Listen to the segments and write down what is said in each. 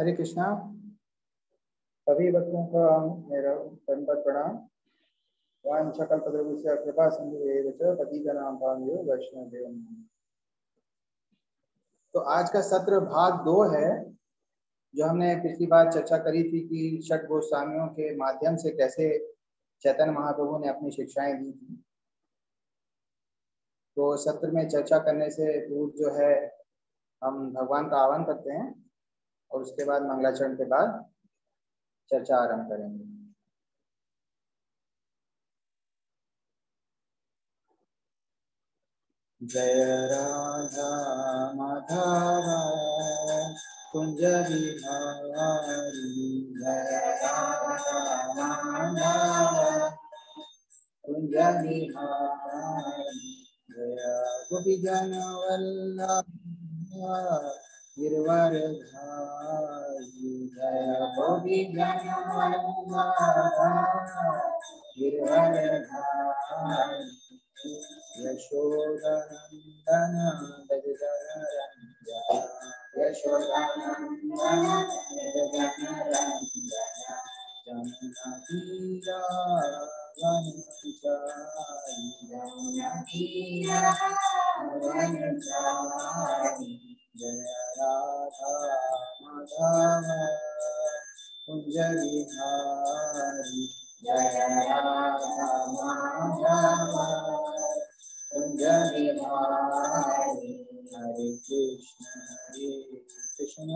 हरे कृष्णा। सभी भक्तों का मेरा दंडवत प्रणाम। वाञ्छकल्पतरुभ्यश्च कृपा सिन्धुभ्येव च पतितानां पावनेभ्यो वैष्णवेभ्यो नमः। तो आज का सत्र भाग 2 है, जो हमने पिछली बार चर्चा करी थी कि षट गोस्वामियों के माध्यम से कैसे चैतन्य महाप्रभु ने अपनी शिक्षाएं दी थी। तो सत्र में चर्चा करने से पूर्व जो है हम भगवान का आह्वान करते हैं और उसके बाद मंगलाचरण के बाद चर्चा आरंभ करेंगे। जय राधा माधव कुंज बिहारी, जय राधा माधव कुंज बिहारी, जय गोपीजन वल्लभ गिरवरधारी, जय गोपीजन वल्लभ गिरवरधारी, यशोदानंदन ब्रजधर यशोदानंदन ब्रजधर जमुना तीरा वनचारी, जय राधा माधव कुंज बिहारी, जय राधा माधव कुंज बिहारी। हरे कृष्ण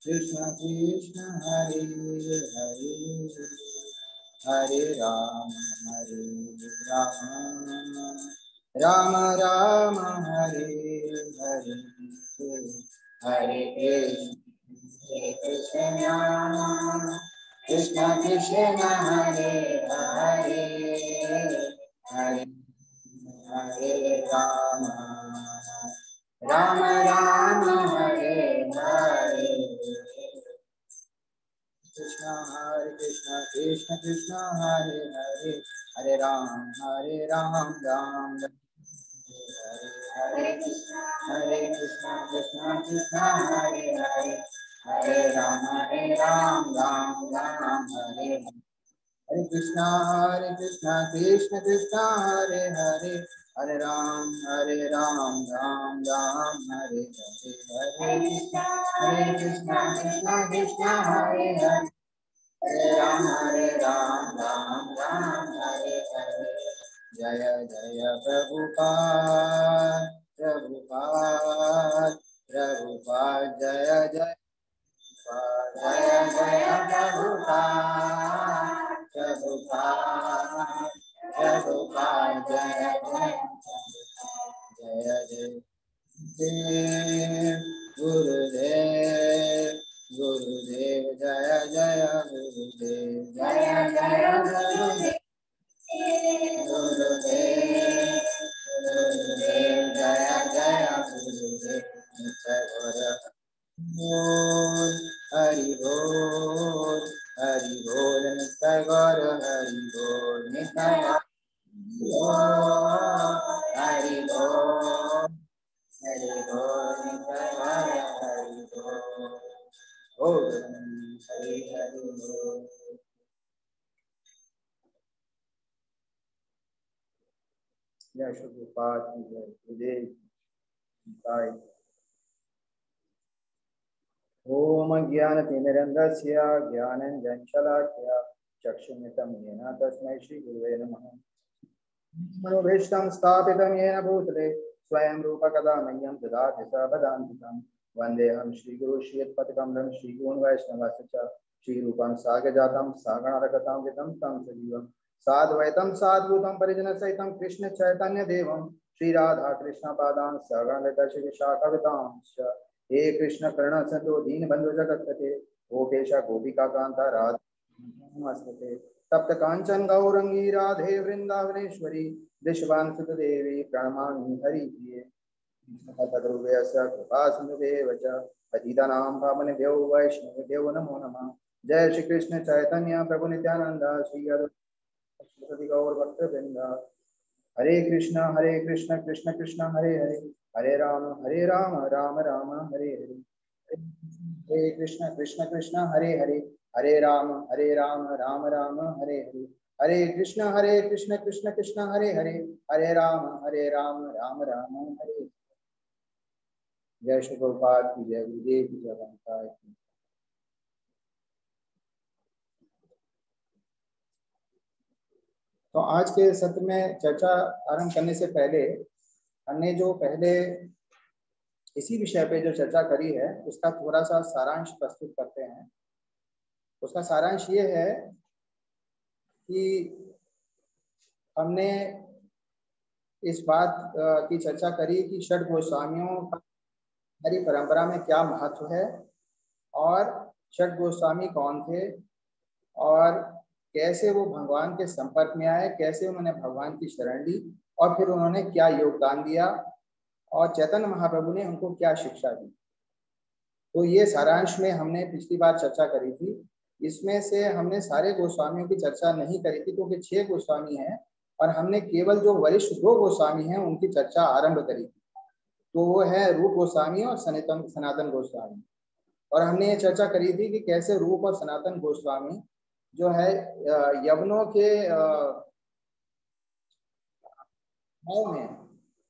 कृष्ण कृष्ण हरे हरे, हरे राम राम राम हरे हरे, हरे कृष्ण कृष्ण कृष्ण हरे हरे, हरे हरे राम राम राम हरे हरे, कृष्ण कृष्ण कृष्ण हरे हरे, हरे राम राम राम हरे कृष्ण कृष्ण कृष्ण हरे हरे, हरे राम राम राम हरे हरे, हरे कृष्ण कृष्ण कृष्ण हरे हरे, हरे राम राम राम हरे हरे, हरे कृष्ण कृष्ण कृष्ण हरे हरे, हरे राम राम हरे हरे। जय जय प्रभुपाद प्रभुपाद प्रभुपाद, जय जय जय जय प्रभुपाद प्रभुपाद प्रभुपाद, जय जय जय गुरुदेव गुरुदेव, जय जय गुरुदेव, जय जय गुरुदेव गुरुदेव गुरुदेव, जय जय गुरुदेव। हरि बोल हरि बोल, नित्य गौर हरि बोल, नित्य हरि बोल हरि बोल, नित्य गौर हरि बोल, बोल हरि हरि बोल। जय श्री गोपाल की जय जय। ओम ज्ञानतिमिरन्धस्य ज्ञानञ्जनशलाकया चक्षुमितं येन तस्मै श्रीगुरुवे नमः। मनोभीष्टं स्थापितं येन भूतले स्वयं रूपकदा मह्यं ददाति सर्वदान्तिकं। वन्देऽहं श्रीगुरु श्रीयत्पदकमलं श्रीगुरून् वैष्णवस्य च श्रीरूपं साग्रजातं सागररघतं वितं तं सजीवं साद्वैतं साद्भूतं परिजनसहितं कृष्ण चैतन्यदेवं श्रीराधा कृष्णपादान् सगणललिता श्रीविशाखावितांश्च। हे कृष्ण करुणा सिंधु दीनबंधु जगत्पते गोपेश गोपिका कांता राधा नमस्ते। तप्त कांचन गौरंगी राधे वृंदावनेश्वरी विश्वांसुत देवी प्रणमामि हरिप्रिये। कृष्णपदरूपस्य कृपा सिन्धुदेव च पतितानां पावनेभ्यो वैष्णवेभ्यो नमो नमः। जय श्री कृष्ण चैतन्य प्रभु नित्यानंद श्री अद्वैत गौर भक्तवृंद। हरे कृष्ण कृष्ण कृष्ण हरे हरे, हरे राम राम राम हरे हरे। हरे कृष्ण कृष्ण कृष्ण हरे हरे, हरे राम राम राम हरे हरे, हरे कृष्ण कृष्ण कृष्ण हरे हरे, हरे राम राम राम हरे हरे। जय श्री प्रभुपाद की जय, गुरुदेव की जय, वंदना की। तो आज के सत्र में चर्चा आरंभ करने से पहले हमने जो पहले इसी विषय पे जो चर्चा करी है उसका थोड़ा सा सारांश प्रस्तुत करते हैं। उसका सारांश ये है कि हमने इस बात की चर्चा करी कि षट गोस्वामियों का हमारी परंपरा में क्या महत्व है और षट गोस्वामी कौन थे और कैसे वो भगवान के संपर्क में आए, कैसे उन्होंने भगवान की शरण ली और फिर उन्होंने क्या योगदान दिया और चैतन्य महाप्रभु ने उनको क्या शिक्षा दी। तो ये सारांश में हमने पिछली बार चर्चा करी थी। इसमें से हमने सारे गोस्वामियों की चर्चा नहीं करी थी क्योंकि 6 गोस्वामी हैं और हमने केवल जो वरिष्ठ 2 गोस्वामी हैं उनकी चर्चा आरंभ करी थी। तो वो है रूप गोस्वामी और सनातन गोस्वामी। और हमने ये चर्चा करी थी कि कैसे रूप और सनातन गोस्वामी जो है यवनों के भाव में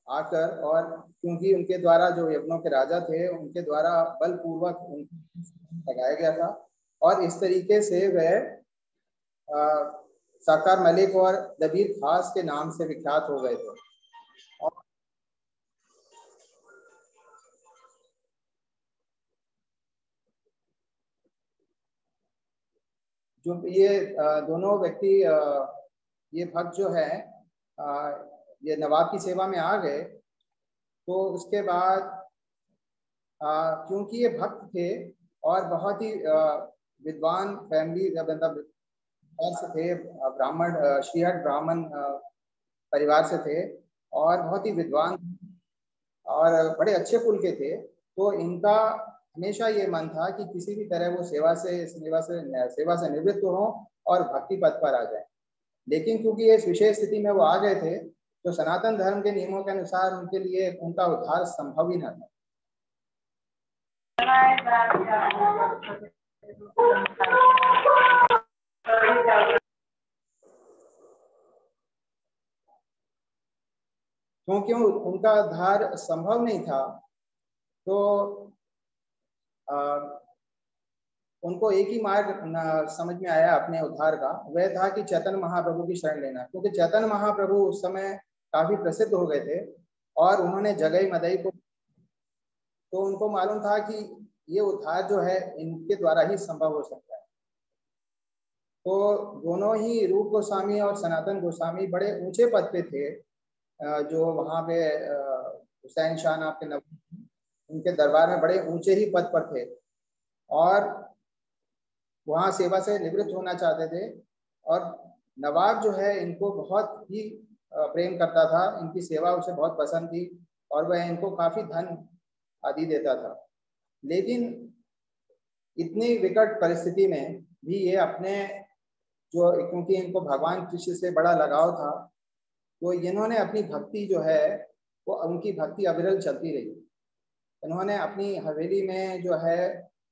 आकर, और क्योंकि उनके द्वारा जो यवनों के राजा थे उनके द्वारा बलपूर्वक उनको लगाया गया था और इस तरीके से वह साकार मलिक और दबीर खास के नाम से विख्यात हो गए थे। और जो ये दोनों व्यक्ति, ये भक्त जो है ये नवाब की सेवा में आ गए, तो उसके बाद क्योंकि ये भक्त थे और बहुत ही विद्वान फैमिली मतलब से थे, ब्राह्मण श्रीहट ब्राह्मण परिवार से थे और बहुत ही विद्वान और बड़े अच्छे कुल के थे, तो इनका हमेशा ये मन था कि किसी भी तरह वो सेवा से निवृत्त हो और भक्ति पथ पर आ जाए। लेकिन क्योंकि इस विशेष स्थिति में वो आ गए थे तो सनातन धर्म के नियमों के अनुसार उनके लिए उनका उद्धार संभव ही न था। क्योंकि उनका उद्धार संभव नहीं था तो उनको एक ही मार्ग समझ में आया अपने उद्धार का, वह था कि चैतन्य महाप्रभु की शरण लेना। क्योंकि चैतन्य महाप्रभु उस समय काफी प्रसिद्ध हो गए थे और उन्होंने जगई मदई को, तो उनको मालूम था कि ये उद्धार जो है इनके द्वारा ही संभव हो सकता है। तो दोनों ही रूप गोस्वामी और सनातन गोस्वामी बड़े ऊंचे पद पे थे, जो वहां पे हुसैन शाह नाम के नवाब उनके दरबार में बड़े ऊंचे ही पद पर थे और वहाँ सेवा से निवृत्त होना चाहते थे। और नवाब जो है इनको बहुत ही प्रेम करता था, इनकी सेवा उसे बहुत पसंद थी और वह इनको काफी धन आदि देता था। लेकिन इतनी विकट परिस्थिति में भी ये अपने जो, क्योंकि इनको भगवान कृष्ण से बड़ा लगाव था, तो इन्होंने अपनी भक्ति जो है वो उनकी भक्ति अविरल चलती रही। इन्होंने अपनी हवेली में जो है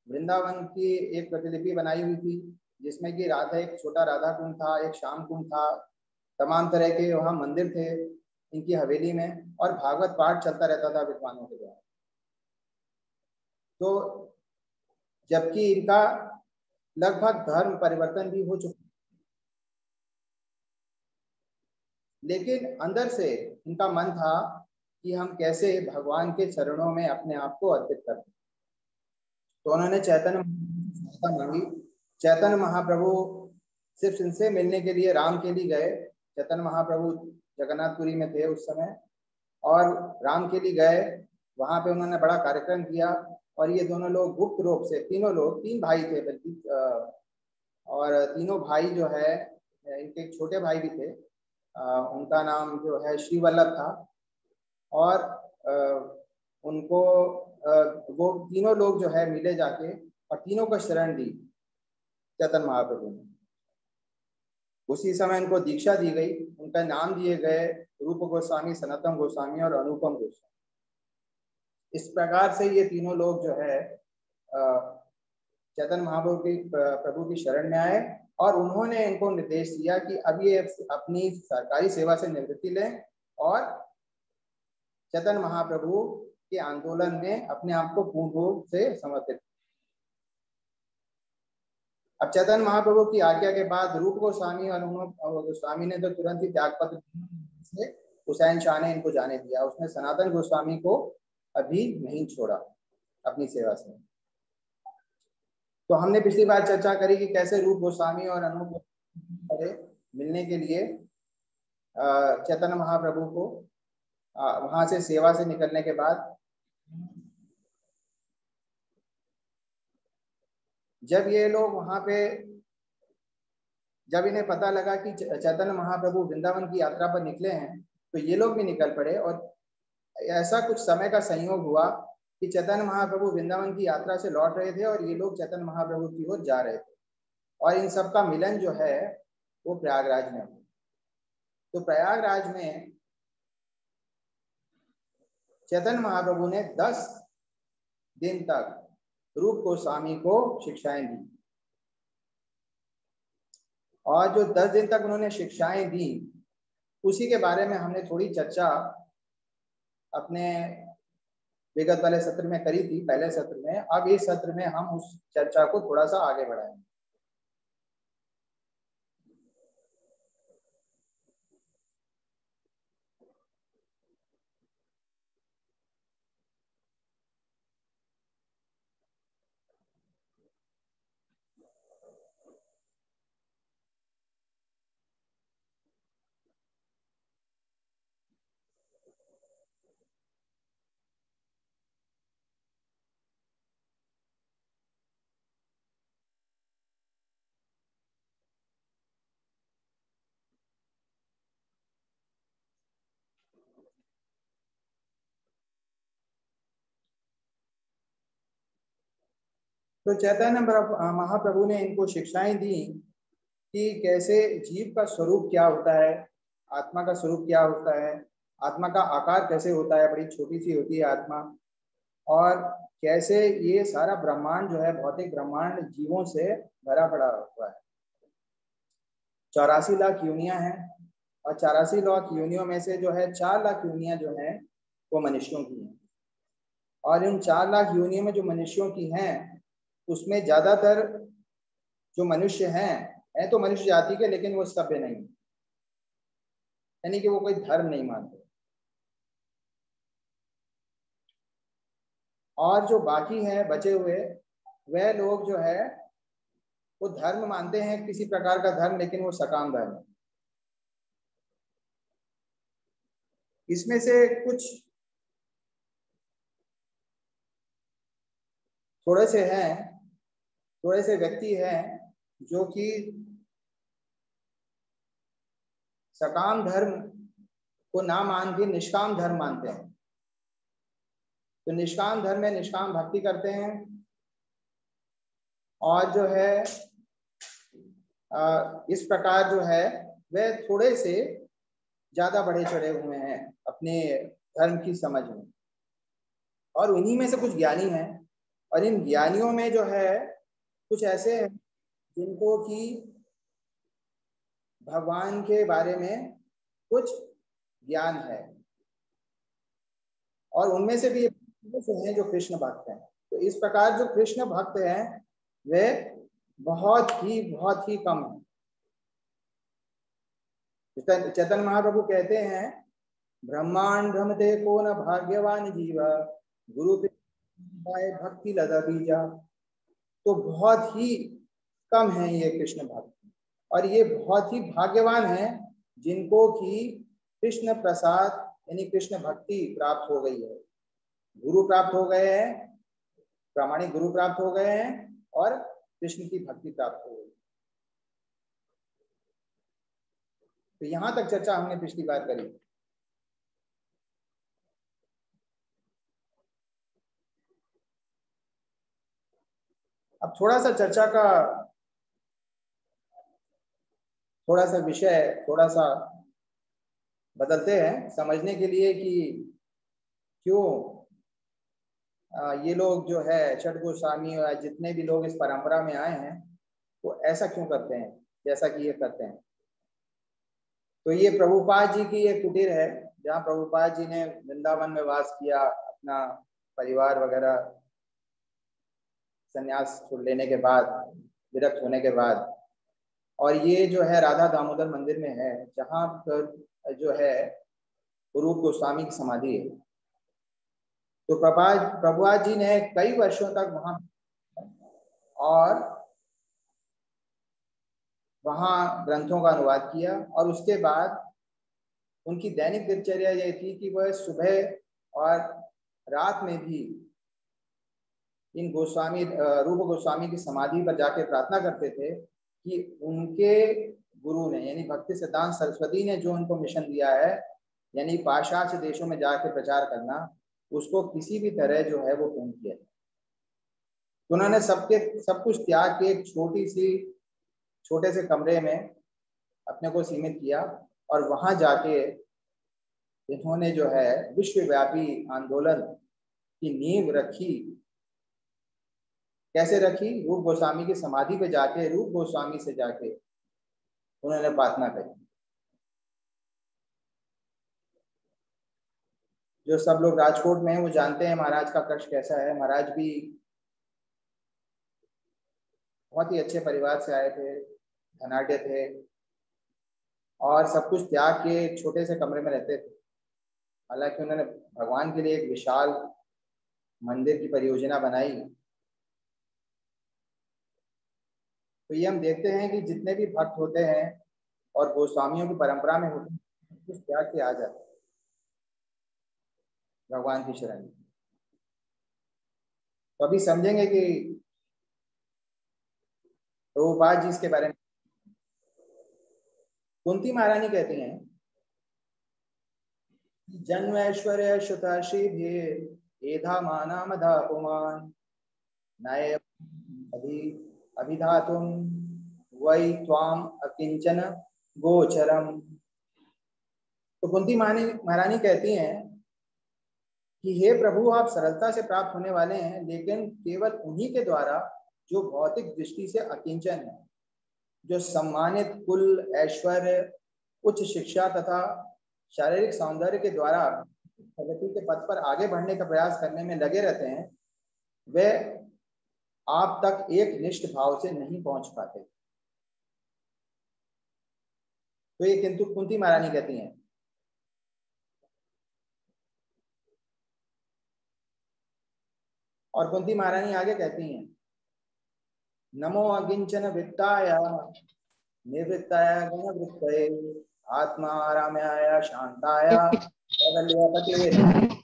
वृंदावन की एक प्रतिलिपि बनाई हुई थी जिसमें कि राधा, एक छोटा राधा कुंड था, एक श्याम कुंड था, तमाम तरह के वहाँ मंदिर थे इनकी हवेली में और भागवत पाठ चलता रहता था विद्वानों के द्वारा। तो जबकि इनका लगभग धर्म परिवर्तन भी हो चुका, लेकिन अंदर से इनका मन था कि हम कैसे भगवान के चरणों में अपने आप को अर्पित करें। तो उन्होंने चैतन्य मांगी। चैतन्य महाप्रभु सिर्फ इनसे मिलने के लिए राम के लिए गए। चैतन्य महाप्रभु जगन्नाथपुरी में थे उस समय और राम के लिए गए, वहां पे उन्होंने बड़ा कार्यक्रम किया और ये दोनों लोग गुप्त रूप से, तीनों लोग, 3 भाई थे बल्कि, और तीनों भाई जो है, इनके एक छोटे भाई भी थे, उनका नाम जो है श्री वल्लभ था और उनको वो तीनों लोग जो है मिले जाके और तीनों को शरण दी चैतन्य महाप्रभु ने। उसी समय इनको दीक्षा दी गई, उनका नाम दिए गए रूप गोस्वामी, सनातन गोस्वामी और अनुपम गोस्वामी। इस प्रकार से ये तीनों लोग जो है चैतन्य महाप्रभु की शरण में आए और उन्होंने इनको निर्देश दिया कि अब ये अपनी सरकारी सेवा से निवृत्ति लें और चैतन्य महाप्रभु के आंदोलन में अपने आप को पूर्ण रूप से समर्पित। अब चैतन्य महाप्रभु की आज्ञा के बाद रूप गोस्वामी और गोस्वामी ने तो तुरंत ही त्याग पत्र से हुसैन शाह ने इनको जाने दिया। उसने सनातन गोस्वामी को अभी नहीं छोड़ा अपनी सेवा से। तो हमने पिछली बार चर्चा करी कि कैसे रूप गोस्वामी और अनूप मिलने के लिए चैतन्य महाप्रभु को वहां से सेवा से निकलने के बाद जब ये लोग वहां पे, जब इन्हें पता लगा कि चैतन्य महाप्रभु वृंदावन की यात्रा पर निकले हैं तो ये लोग भी निकल पड़े। और ऐसा कुछ समय का संयोग हुआ कि चैतन्य महाप्रभु वृंदावन की यात्रा से लौट रहे थे और ये लोग चैतन्य महाप्रभु की ओर जा रहे थे और इन सब का मिलन जो है वो प्रयागराज में हुआ। तो प्रयागराज में चैतन्य महाप्रभु ने 10 दिन तक रूप गोस्वामी को शिक्षाएं दी और जो 10 दिन तक उन्होंने शिक्षाएं दी उसी के बारे में हमने थोड़ी चर्चा अपने विगत वाले सत्र में करी थी, पहले सत्र में। अब इस सत्र में हम उस चर्चा को थोड़ा सा आगे बढ़ाएंगे। तो चैतन्य महाप्रभु ने इनको शिक्षाएं दी कि कैसे जीव का स्वरूप क्या होता है, आत्मा का स्वरूप क्या होता है, आत्मा का आकार कैसे होता है, बड़ी छोटी सी होती है आत्मा, और कैसे ये सारा ब्रह्मांड जो है, भौतिक ब्रह्मांड जीवों से भरा पड़ा हुआ है। 84 लाख योनियां हैं और 84 लाख योनियों में से जो है 4 लाख योनियां जो हैं वो मनुष्यों की हैं। और इन 4 लाख योनियों में जो मनुष्यों की हैं उसमें ज्यादातर जो मनुष्य हैं तो मनुष्य जाति के, लेकिन वो सभ्य नहीं, यानी कि वो कोई धर्म नहीं मानते। और जो बाकी हैं बचे हुए वह लोग जो है वो धर्म मानते हैं, किसी प्रकार का धर्म, लेकिन वो सकाम धर्म है। इसमें से कुछ थोड़े से व्यक्ति हैं जो कि सकाम धर्म को ना मान के निष्काम धर्म मानते हैं। तो निष्काम धर्म में निष्काम भक्ति करते हैं और जो है इस प्रकार जो है वह थोड़े से ज्यादा बढ़े चढ़े हुए हैं अपने धर्म की समझ में। और उन्हीं में से कुछ ज्ञानी हैं और इन ज्ञानियों में जो है कुछ ऐसे हैं जिनको कि भगवान के बारे में कुछ ज्ञान है और उनमें से भी हैं जो कृष्ण भक्त हैं। तो इस प्रकार जो कृष्ण भक्त हैं वे बहुत ही कम हैं। चैतन्य महाप्रभु कहते हैं ब्रह्मांड भ्रमते को न भाग्यवान जीव गुरु भक्ति लदा बीजा। तो बहुत ही कम है ये कृष्ण भक्त और ये बहुत ही भाग्यवान हैं जिनको कि कृष्ण प्रसाद यानी कृष्ण भक्ति प्राप्त हो गई है, गुरु प्राप्त हो गए हैं, प्रामाणिक गुरु प्राप्त हो गए हैं और कृष्ण की भक्ति प्राप्त हो गई। तो यहां तक चर्चा हमने पिछली बार करी। अब थोड़ा सा चर्चा का थोड़ा सा विषय थोड़ा सा बदलते हैं समझने के लिए कि क्यों ये लोग जो है छठ गोस्वामी या जितने भी लोग इस परंपरा में आए हैं वो ऐसा क्यों करते हैं जैसा कि ये करते हैं। तो ये प्रभुपाद जी की एक कुटीर है जहाँ प्रभुपाद जी ने वृंदावन में वास किया, अपना परिवार वगैरह संन्यास छोड़ लेने के बाद, विरक्त होने के बाद। और ये जो है राधा दामोदर मंदिर में है जहाँ पर जो है रूप गोस्वामी की समाधि है। तो प्रभुपाद जी ने कई वर्षों तक वहां और वहाँ ग्रंथों का अनुवाद किया। और उसके बाद उनकी दैनिक दिनचर्या ये थी कि वह सुबह और रात में भी इन गोस्वामी रूप गोस्वामी की समाधि पर जाके प्रार्थना करते थे कि उनके गुरु ने यानी भक्ति सिद्धांत सरस्वती ने जो उनको मिशन दिया है, यानी पाश्चात्य देशों में जाके प्रचार करना, उसको किसी भी तरह जो है वो पूर्ण किया। तो उन्होंने सब कुछ त्याग के एक छोटे से कमरे में अपने को सीमित किया और वहां जाके इन्होंने जो है विश्वव्यापी आंदोलन की नींव रखी। कैसे रखी? रूप गोस्वामी की समाधि पे जाके, रूप गोस्वामी से जाके उन्होंने प्रार्थना करी। जो सब लोग राजकोट में हैं वो जानते हैं महाराज का कष्ट कैसा है। महाराज भी बहुत ही अच्छे परिवार से आए थे, धनाढ़ थे और सब कुछ त्याग के एक छोटे से कमरे में रहते थे। हालांकि उन्होंने भगवान के लिए एक विशाल मंदिर की परियोजना बनाई। तो ये हम देखते हैं कि जितने भी भक्त होते हैं और गोस्वामियों की परंपरा में होते हैं, कुछ त्याग के आ जाते हैं भगवान की शरण में। तो अभी समझेंगे कि प्रभुपाद जी इसके बारे में। कुंती महारानी कहती हैं, जन्म ऐश्वर्य शुताशी भी एधा माना मधा पुमान नय अभिधातुम वै त्वाम अकिंचन गोचरम। तो कुंती महारानी कहती हैं कि हे प्रभु, आप सरलता से प्राप्त होने वाले हैं, लेकिन केवल उन्हीं के द्वारा जो भौतिक दृष्टि से अकिंचन है, जो सम्मानित कुल, ऐश्वर्य, उच्च शिक्षा तथा शारीरिक सौंदर्य के द्वारा प्रगति के पथ पर आगे बढ़ने का प्रयास करने में लगे रहते हैं, वे आप तक एक निष्ठ भाव से नहीं पहुंच पाते। तो ये किंतु कुंती महारानी कहती हैं। और कुंती महारानी आगे कहती हैं, नमो अगिंचन वित्ताय निवृत्ताय गुणवृत्तये आत्मा रामाय शांताय कैवल्यपते नमः।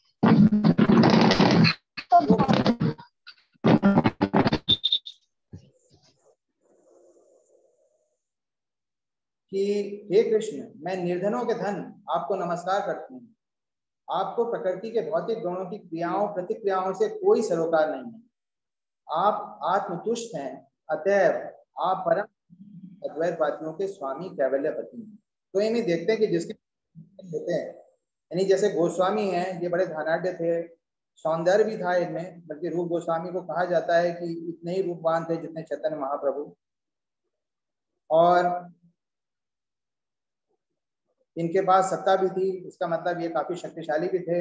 कि हे कृष्ण, मैं निर्धनों के धन आपको नमस्कार करती हूँ। आपको प्रकृति के भौतिक गुणों की क्रियाओं प्रतिक्रियाओं से कोई सरोकार नहीं है। आप आत्मतुष्ट हैं, अतएव आप परम अद्वैतवादियों के स्वामी कैवल्यपति हैं। तो इन्हें देखते हैं कि जिसके होते हैं, यानी जैसे गोस्वामी हैं, ये बड़े धनाढ़ थे, सौंदर्य भी था इनमें, बल्कि रूप गोस्वामी को कहा जाता है कि इतने ही रूपवान थे जितने चैतन्य महाप्रभु। और इनके पास सत्ता भी थी, इसका मतलब ये काफी शक्तिशाली भी थे।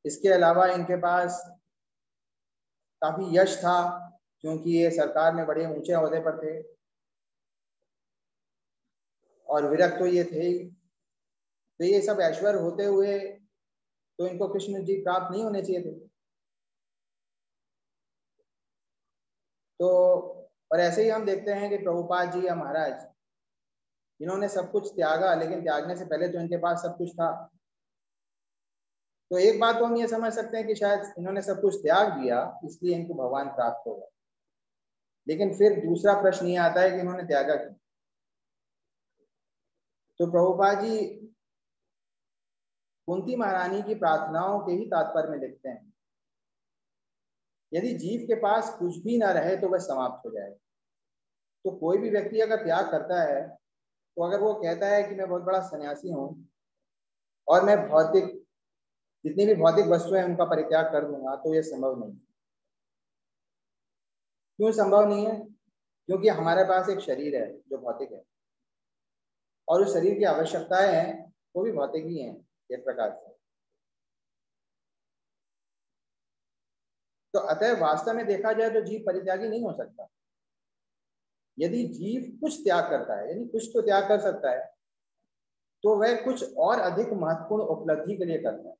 इसके अलावा इनके पास काफी यश था, क्योंकि ये सरकार में बड़े ऊंचे ओहदे पर थे। और विरक्त तो ये थे ही। तो ये सब ऐश्वर्य होते हुए तो इनको कृष्ण जी प्राप्त नहीं होने चाहिए थे। तो और ऐसे ही हम देखते हैं कि प्रभुपाद जी या महाराज, इन्होंने सब कुछ त्यागा, लेकिन त्यागने से पहले तो इनके पास सब कुछ था। तो एक बात तो हम ये समझ सकते हैं कि शायद इन्होंने सब कुछ त्याग दिया, इसलिए इनको भगवान प्राप्त हो गया। लेकिन फिर दूसरा प्रश्न ये आता है कि इन्होंने त्यागा क्यों? तो प्रभुपाद जी कुंती महारानी की प्रार्थनाओं के ही तात्पर्य में लिखते हैं, यदि जीव के पास कुछ भी ना रहे तो वह समाप्त हो जाएगा। तो कोई भी व्यक्ति अगर त्याग करता है, तो अगर वो कहता है कि मैं बहुत बड़ा सन्यासी हूँ और मैं भौतिक जितनी भी भौतिक वस्तुएं उनका परित्याग कर दूंगा तो ये संभव नहीं। क्यों संभव नहीं है? क्योंकि हमारे पास एक शरीर है जो भौतिक है, और उस शरीर की आवश्यकताएं हैं वो भी भौतिक ही हैं एक प्रकार से। तो अतः वास्तव में देखा जाए तो जीव परित्यागी नहीं हो सकता। यदि जीव कुछ त्याग करता है, यानी कुछ तो त्याग कर सकता है, तो वह कुछ और अधिक महत्वपूर्ण उपलब्धि के लिए करता है।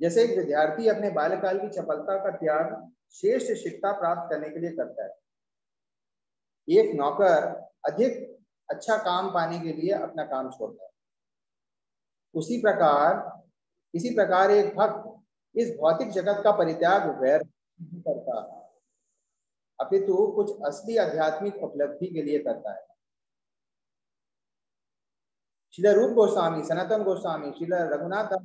जैसे एक विद्यार्थी अपने बाल्यकाल की चपलता का त्याग श्रेष्ठ शिक्षा प्राप्त करने के लिए करता है। एक नौकर अधिक अच्छा काम पाने के लिए अपना काम छोड़ता है। इसी प्रकार एक भक्त इस भौतिक जगत का परित्याग व्यर्थ नहीं करता, अपितु कुछ असली आध्यात्मिक उपलब्धि के लिए करता है। श्रील रूप गोस्वामी, सनातन गोस्वामी, श्रील रघुनाथ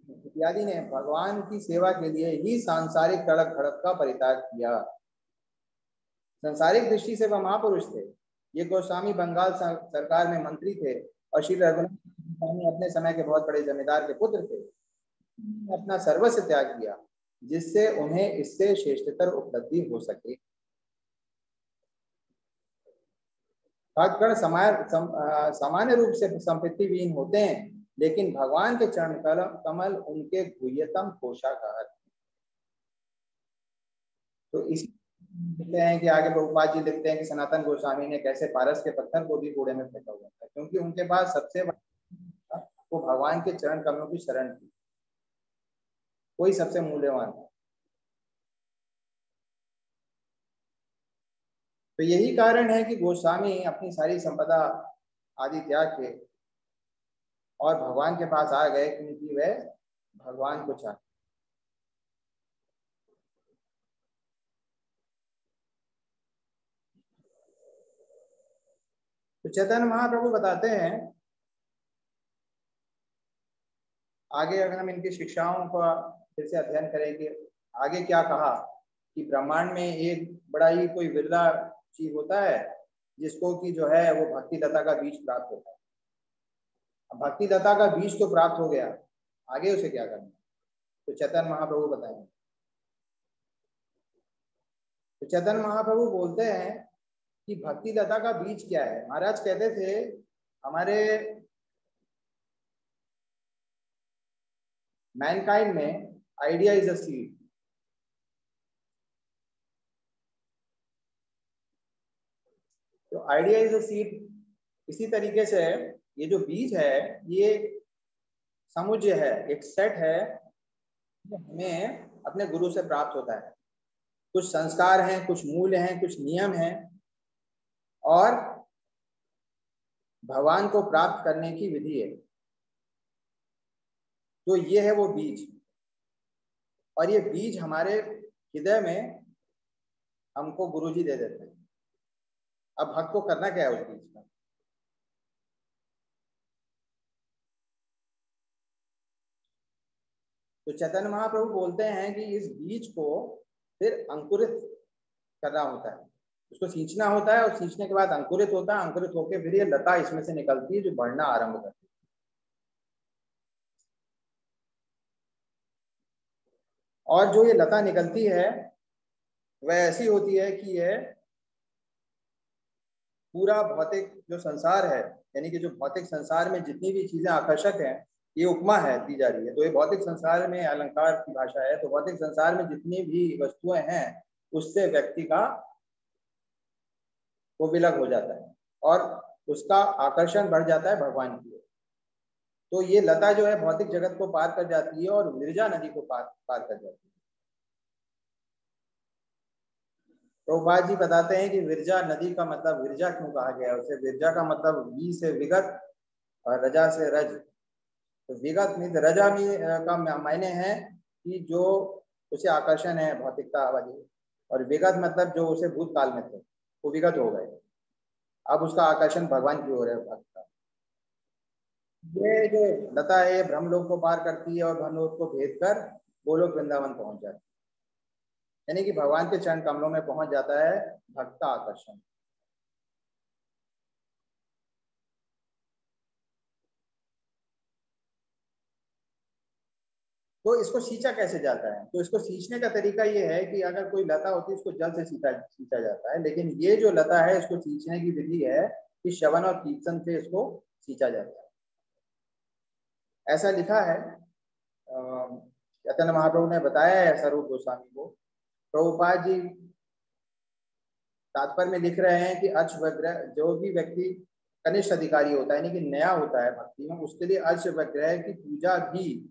इत्यादि ने भगवान की सेवा के लिए ही सांसारिक तड़क भड़क का परित्याग किया। सांसारिक दृष्टि से वह महापुरुष थे। ये गोस्वामी बंगाल सरकार में मंत्री थे और श्री रघुनाथ गोस्वामी अपने समय के बहुत बड़े जमींदार के पुत्र थे। अपना सर्वस्व त्याग किया जिससे उन्हें इससे श्रेष्ठतर उपलब्धि हो सके। भक्तगण सामान्य रूप से संपत्तिहीन होते हैं, लेकिन भगवान के चरण कमल उनके गुह्यतम कोषागार। तो इसी लिखते हैं कि आगे प्रभुपाद जी लिखते हैं कि सनातन गोस्वामी ने कैसे पारस के पत्थर को भी कूड़े में फेंका हुआ था, क्योंकि उनके पास सबसे वो भगवान के चरण कमलों की शरण थी, कोई सबसे मूल्यवान था। तो यही कारण है कि गोस्वामी अपनी सारी संपदा आदि त्याग के और भगवान के पास आ गए, क्योंकि वह भगवान को चाहते। तो चैतन्य महाप्रभु बताते हैं आगे, अगर हम इनकी शिक्षाओं का फिर से अध्ययन करेंगे, आगे क्या कहा कि ब्रह्मांड में एक बड़ा ही कोई विरला चीज होता है जिसको कि जो है वो भक्ति लता का बीज प्राप्त होता है। अब भक्ति लता का बीज तो प्राप्त हो गया, आगे उसे क्या करना? तो चैतन्य महाप्रभु बताएंगे। तो चैतन्य महाप्रभु बोलते हैं कि भक्ति लता का बीज क्या है। महाराज कहते थे हमारे मैनकाइंड में आइडिया इज अ सीड। तो आइडिया इज अ सीड, इसी तरीके से ये जो बीज है ये समुच्चय है, एक सेट है जो हमें अपने गुरु से प्राप्त होता है। कुछ संस्कार हैं, कुछ मूल्य हैं, कुछ नियम हैं, और भगवान को प्राप्त करने की विधि है। तो ये है वो बीज, और ये बीज हमारे हृदय में हमको गुरुजी दे देते हैं। अब भक्त को करना क्या है उस बीज का? तो चैतन्य महाप्रभु बोलते हैं कि इस बीज को फिर अंकुरित करना होता है, उसको सींचना होता है, और सींचने के बाद अंकुरित होता है, अंकुरित होकर फिर ये लता इसमें से निकलती है जो बढ़ना आरंभ करती है। और जो ये लता निकलती है वह ऐसी होती है कि ये पूरा भौतिक जो संसार है, यानी कि जो भौतिक संसार में जितनी भी चीजें आकर्षक हैं, ये उपमा है दी जा रही है। तो ये भौतिक संसार में अलंकार की भाषा है। तो भौतिक संसार में जितनी भी वस्तुएं हैं उससे व्यक्ति का वो विलग हो जाता है और उसका आकर्षण बढ़ जाता है भगवान की ओर। तो ये लता जो है भौतिक जगत को पार कर जाती है और विरजा नदी को पार कर जाती है। प्रभुपाद जी बताते हैं कि विरजा नदी का मतलब विरजा क्यों कहा गया है उसे। विरजा का मतलब वी से विगत और रजा से रज। तो विगत में रजा में का मायने है कि जो उसे आकर्षण है भौतिकता वाली, और विगत मतलब जो उसे भूतकाल में थे वो विगत हो गए, अब उसका आकर्षण भगवान की ओर है भक्त का। ये जो लता है ये ब्रह्मलोक को पार करती है और ब्रह्मलोक को भेद कर गोलोक वृंदावन पहुंच जाती है, यानी कि भगवान के चरण कमलों में पहुंच जाता है भक्त का आकर्षण। तो इसको सींचा कैसे जाता है? तो इसको सींचने का तरीका ये है कि अगर कोई लता होती है उसको जल से सींचा जाता है, लेकिन ये जो लता है इसको सींचने की विधि है कि श्रवण और कीर्तन से इसको सींचा जाता है। ऐसा लिखा है, चैतन्य महाप्रभु ने बताया है स्वरूप गोस्वामी को। प्रभुपाद जी तात्पर्य में लिख रहे हैं कि अर्चवग्रह, जो भी व्यक्ति कनिष्ठ अधिकारी होता है यानी कि नया होता है भक्ति में, उसके लिए अर्चवग्रह की पूजा भी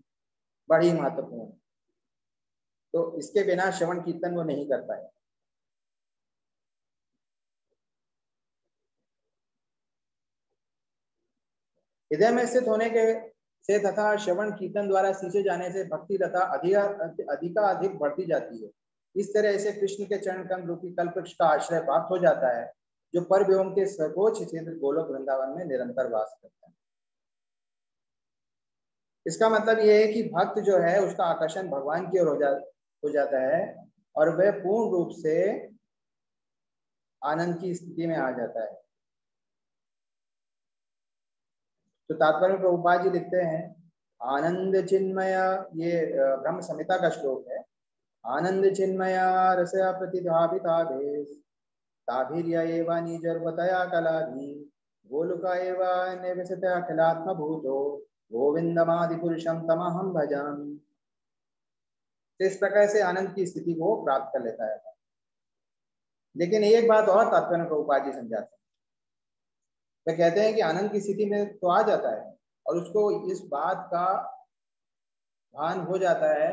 बड़ी महत्वपूर्ण है। तो इसके बिना श्रवण कीर्तन वो नहीं कर पाए। हृदय में स्थित होने के से तथा श्रवण कीर्तन द्वारा सींचे जाने से भक्ति लता अधिकाधिक बढ़ती जाती है। इस तरह से कृष्ण के चरण कमल रूपी कल्पवृक्ष का आश्रय प्राप्त हो जाता है, जो परम एवं के सर्वोच्च क्षेत्र गोलोक वृंदावन में निरंतर वास करता है। इसका मतलब यह है कि भक्त जो है उसका आकर्षण भगवान की ओर हो जाता है और वह पूर्ण रूप से आनंद की स्थिति में आ जाता है। तो तात्पर्य प्रभुपाद जी लिखते हैं, आनंद चिन्मय, ये ब्रह्म संहिता का श्लोक है। आनंद चिन्मया रसया प्रतिधापिताभेश ताभिर्य एव निजर्वतया कलाधि गोलुका एव निवसते अखिलात्म भूतो गोविंदमादि पुरुषम तमहम भजामि। इस प्रकार से आनंद की स्थिति को प्राप्त कर लेता है। लेकिन एक बात और तात्पर्य प्रभुपाद जी समझाते हैं, वे कहते हैं कि आनंद की स्थिति में तो आ जाता है और उसको इस बात का भान हो जाता है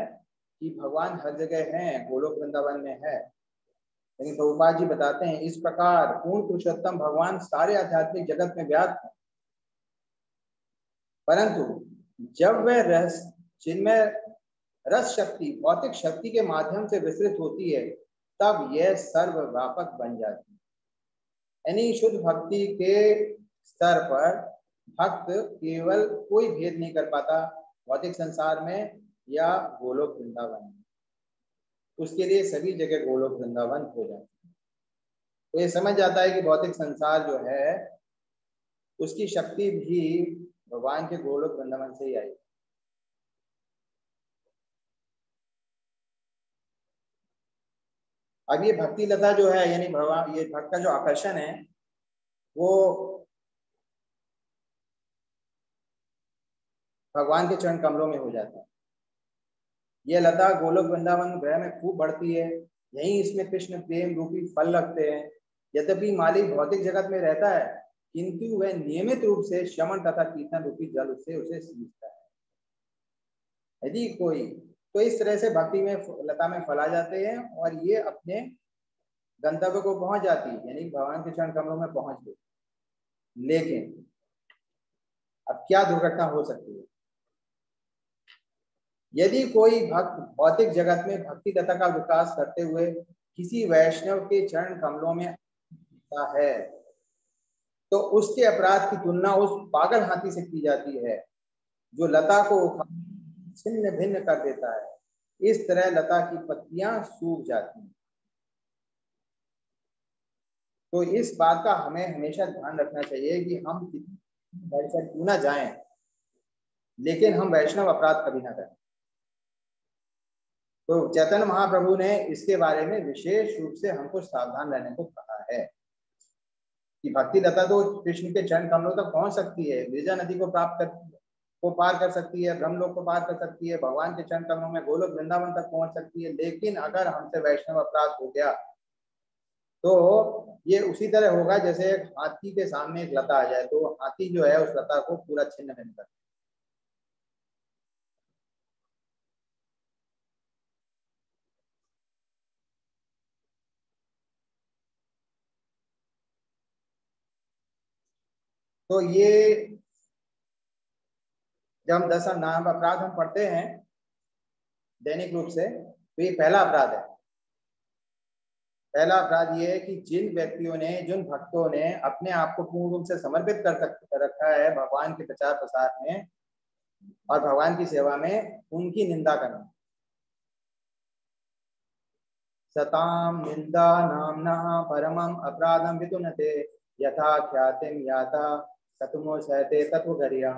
कि भगवान हर जगह हैं, गोलोक वृंदावन में है। लेकिन प्रभुपाद जी बताते हैं, इस प्रकार पूर्ण पुरुषोत्तम भगवान सारे आध्यात्मिक जगत में व्याप्त है, परंतु जब वह रस चिन्मय रस शक्ति भौतिक शक्ति के माध्यम से विस्तृत होती है, तब यह सर्वव्यापक बन जाती है। यानी शुद्ध भक्ति के स्तर पर भक्त केवल कोई भेद नहीं कर पाता भौतिक संसार में या गोलोक वृंदावन में, उसके लिए सभी जगह गोलोक वृंदावन हो जाता है। तो ये समझ जाता है कि भौतिक संसार जो है उसकी शक्ति भी भगवान के गोलोक वृंदावन से ही आई। अब ये भक्ति लता जो है यानी भगवान, ये भक्त का जो आकर्षण है वो भगवान के चरण कमलों में हो जाता है। ये लता गोलोक वृंदावन ग्रह में खूब बढ़ती है, यही इसमें कृष्ण प्रेम रूपी फल लगते हैं। यद्यपि मालिक भौतिक जगत में रहता है, किंतु वह नियमित रूप से श्रवण तथा कीर्तन रूपी जल से उसे सींचता है। यदि कोई, तो इस तरह से भक्ति में लता में फल आ जाते हैं और ये अपने गंतव्य को पहुंच जाती है, यानी भगवान के चरण कमलों में पहुंच गई। लेकिन अब क्या दुर्घटना हो सकती है? यदि कोई भक्त भौतिक जगत में भक्ति लता का विकास करते हुए किसी वैष्णव के चरण कमलों में है, तो उसके अपराध की तुलना उस पागल हाथी से की जाती है जो लता को छिन्न भिन्न कर देता है। इस तरह लता की पत्तियां सूख जाती हैं। तो इस बात का हमें हमेशा ध्यान रखना चाहिए कि हम वैष्णव क्यों ना जाएं, लेकिन हम वैष्णव अपराध कभी ना करें। तो चैतन्य महाप्रभु ने इसके बारे में विशेष रूप से हमको सावधान रहने को कहा है कि भक्ति लता तो कृष्ण के चरण कमलों तक पहुंच सकती है, विरजा नदी को पार कर सकती है, ब्रह्मलोक को पार कर सकती है, भगवान के चरण कमलों में गोलोक वृंदावन तक पहुंच सकती है। लेकिन अगर हमसे वैष्णव अपराध हो गया तो ये उसी तरह होगा जैसे एक हाथी के सामने एक लता आ जाए, तो हाथी जो है उस लता को पूरा छिन्न भिन्न कर। तो ये जब हम 10 नाम अपराध हम पढ़ते हैं दैनिक रूप से, तो ये पहला अपराध है। पहला अपराध ये है कि जिन व्यक्तियों ने, जिन भक्तों ने अपने आप को पूर्ण रूप से समर्पित कर रखा है भगवान के प्रचार प्रसार में और भगवान की सेवा में, उनकी निंदा करना। सताम निंदा नामना परमम अपराधम वितुनते यथा ख्यातिम याता सतुमो सहते तत्वगर्या।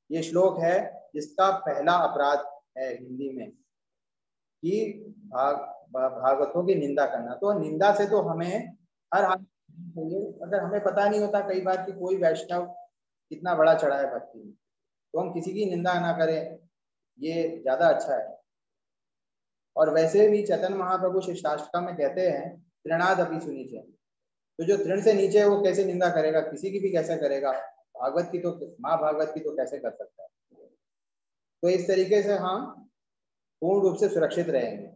ये श्लोक है जिसका पहला अपराध है हिंदी में कि भागवतों की निंदा करना। तो निंदा से तो हमें हर हाल चाहिए। अगर हमें पता नहीं होता कई बार कि कोई वैष्णव कितना बड़ा चढ़ा है भक्ति में, तो हम किसी की निंदा ना करें, ये ज्यादा अच्छा है। और वैसे भी चैतन्य महाप्रभु शिष्टाष्टकम में कहते हैं तृणाद अपि सुनीचे, तो जो तृण से नीचे है वो कैसे निंदा करेगा, किसी की भी कैसे करेगा, भागवत की तो, माँ भागवत की तो कैसे कर सकता है। तो इस तरीके से हम पूर्ण रूप से सुरक्षित रहेंगे।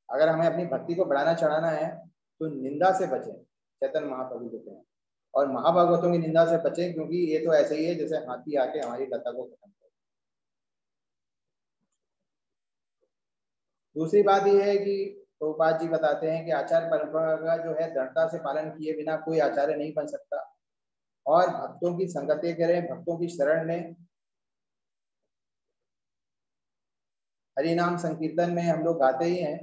अगर हमें अपनी भक्ति को बढ़ाना चढ़ाना है तो निंदा से बचें, चैतन्य महाप्रभु कहते हैं, और महाभागवतों की निंदा से बचें, क्योंकि ये तो ऐसे ही है जैसे हाथी आके हमारी लता को खत्म कर। दूसरी बात यह है कि प्रभुपाद जी बताते हैं कि आचार्य परंपरा का जो है दृढ़ता से पालन किए बिना कोई आचार्य नहीं बन सकता, और भक्तों की संगति करें, भक्तों की शरण लें। हरि नाम संकीर्तन में हम लोग गाते ही हैं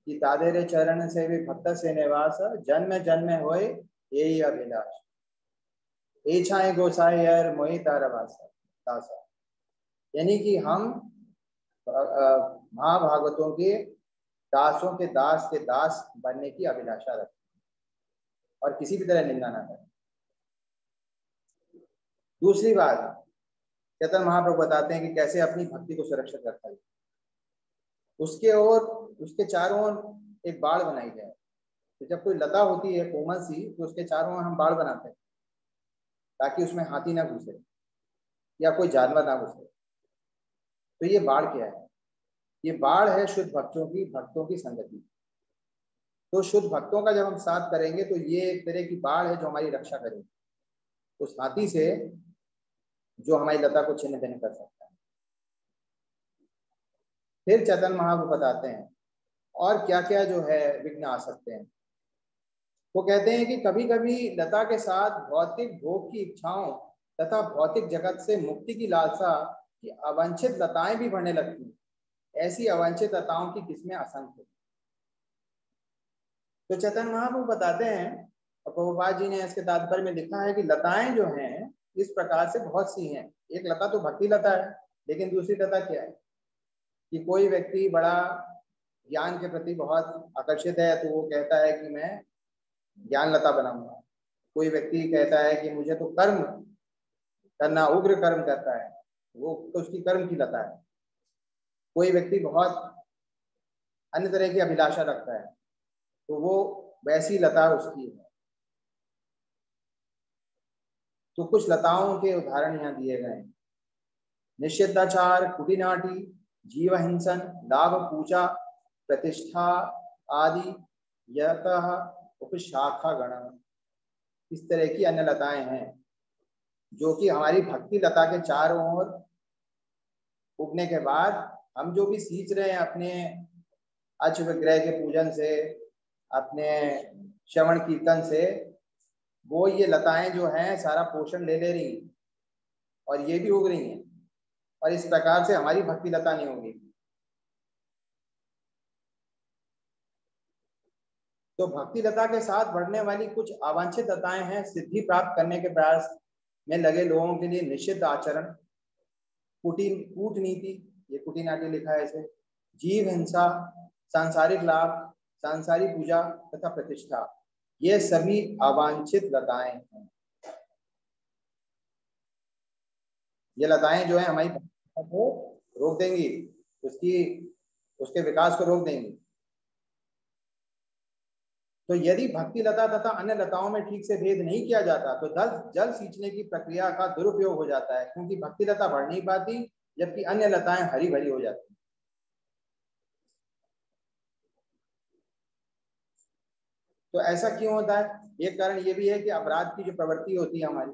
कि तादेरे चरण से भी भक्त से निवास, जन्म जन्म होए यही अभिलाष, एछाए गोसाई हर मोहि तारवासा दासा। यानी कि हम महाभागवतों के दासों के दास बनने की अभिलाषा रखें और किसी भी तरह निंदा ना करें। दूसरी बात, चैतन्य महाप्रभु बताते हैं कि कैसे अपनी भक्ति को सुरक्षित रखा जाए। उसके चारों ओर एक बाड़ बनाई जाए। तो जब कोई लता होती है कोमल सी, तो उसके चारों ओर हम बाड़ बनाते हैं ताकि उसमें हाथी ना घुसे या कोई जानवर ना घुसे। तो ये बाढ़ क्या है? ये बाढ़ है शुद्ध भक्तों की संगति। तो शुद्ध भक्तों का जब हम साथ करेंगे तो ये एक तरह की बाढ़ है जो हमारी रक्षा करेगी उस हाथी से जो हमारी लता को छिन्न भिन्न कर सकता है। फिर चैतन्य महाप्रभु बताते हैं और क्या क्या जो है विघ्न आ सकते हैं। वो कहते हैं कि कभी कभी लता के साथ भौतिक भोग की इच्छाओं तथा भौतिक जगत से मुक्ति की लालसा की अवांछित लताएं भी बढ़ने लगती हैं। ऐसी अवांछित लताओं की किस्में असंख्य। तो चैतन्य महाप्रभु बताते हैं, और प्रभुपाद जी ने इसके तात्पर्य में लिखा है कि लताएं जो हैं इस प्रकार से बहुत सी हैं। एक लता तो भक्ति लता है, लेकिन दूसरी लता क्या है कि कोई व्यक्ति बड़ा ज्ञान के प्रति बहुत आकर्षित है तो वो कहता है कि मैं ज्ञान लता बनाऊंगा। कोई व्यक्ति कहता है कि मुझे तो कर्म करना, उग्र कर्म करता है, वो तो उसकी कर्म की लता है। कोई व्यक्ति बहुत अन्य तरह की अभिलाषा रखता है तो वो वैसी लता उसकी है। तो कुछ लताओं के उदाहरण यहाँ दिए गए हैं। निषिद्धाचार, कुटिनाटी, जीव हिंसन, लाभ पूजा, प्रतिष्ठा आदि यतः उपशाखा गण, इस तरह की अन्य लताएं हैं जो कि हमारी भक्ति लता के चारों ओर उगने के बाद हम जो भी सींच रहे हैं अपने अच विग्रह के पूजन से, अपने श्रवण कीर्तन से, वो ये लताएं जो हैं सारा पोषण ले रही हैं और ये भी उग रही हैं, और इस प्रकार से हमारी भक्ति लता नहीं होगी। तो भक्ति लता के साथ बढ़ने वाली कुछ अवांछित लताएं हैं सिद्धि प्राप्त करने के प्रयास में लगे लोगों के लिए निषिद्ध आचरण, कूटनीति, ये कुटिनाटी लिखा है इसे, जीव हिंसा, सांसारिक लाभ, सांसारिक पूजा तथा प्रतिष्ठा, ये सभी अवांछित लताएं हैं। ये लताएं जो है हमारी भक्ति को रोक देंगी, उसके विकास को रोक देंगी। तो यदि भक्ति लता तथा अन्य लताओं में ठीक से भेद नहीं किया जाता तो जल सींचने की प्रक्रिया का दुरुपयोग हो जाता है, क्योंकि भक्ति लता बढ़ नहीं पाती जबकि अन्य लताएं हरी भरी हो जाती। तो ऐसा क्यों होता है? एक कारण ये भी है कि अपराध की जो प्रवृत्ति होती है हमारी,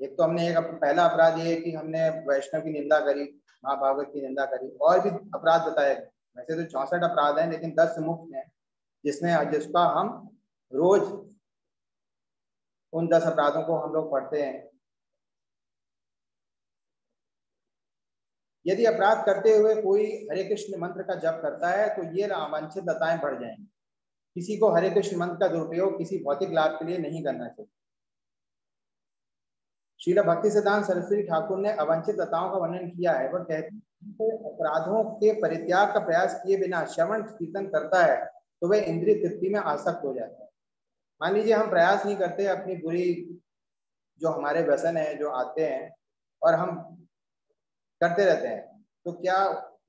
एक तो हमने पहला अपराध ये है कि हमने वैष्णव की निंदा करी, महाभागवत की निंदा करी, और भी अपराध बताए। वैसे तो 64 अपराध हैं, लेकिन 10 मुख्य हैं जिसका हम रोज उन 10 अपराधों को हम लोग पढ़ते हैं। यदि अपराध करते हुए कोई हरे कृष्ण मंत्र का जप करता है तो ये अवांछित लताएं बढ़ जाएंगी। किसी को हरे कृष्ण मंत्र का दुरुपयोग किसी भौतिक लाभ के लिए नहीं करना चाहिए। श्रील भक्ति सिद्धांत सरस्वती ठाकुर ने अवंचित लताओं का वर्णन किया है। वह कहते हैं अपराधों के परित्याग का प्रयास किए बिना श्रवण कीर्तन करता है तो वह इंद्रिय तृप्ति में आसक्त हो जाता है। मान लीजिए हम प्रयास नहीं करते, अपनी बुरी जो हमारे व्यसन है जो आते हैं और हम करते रहते हैं, तो क्या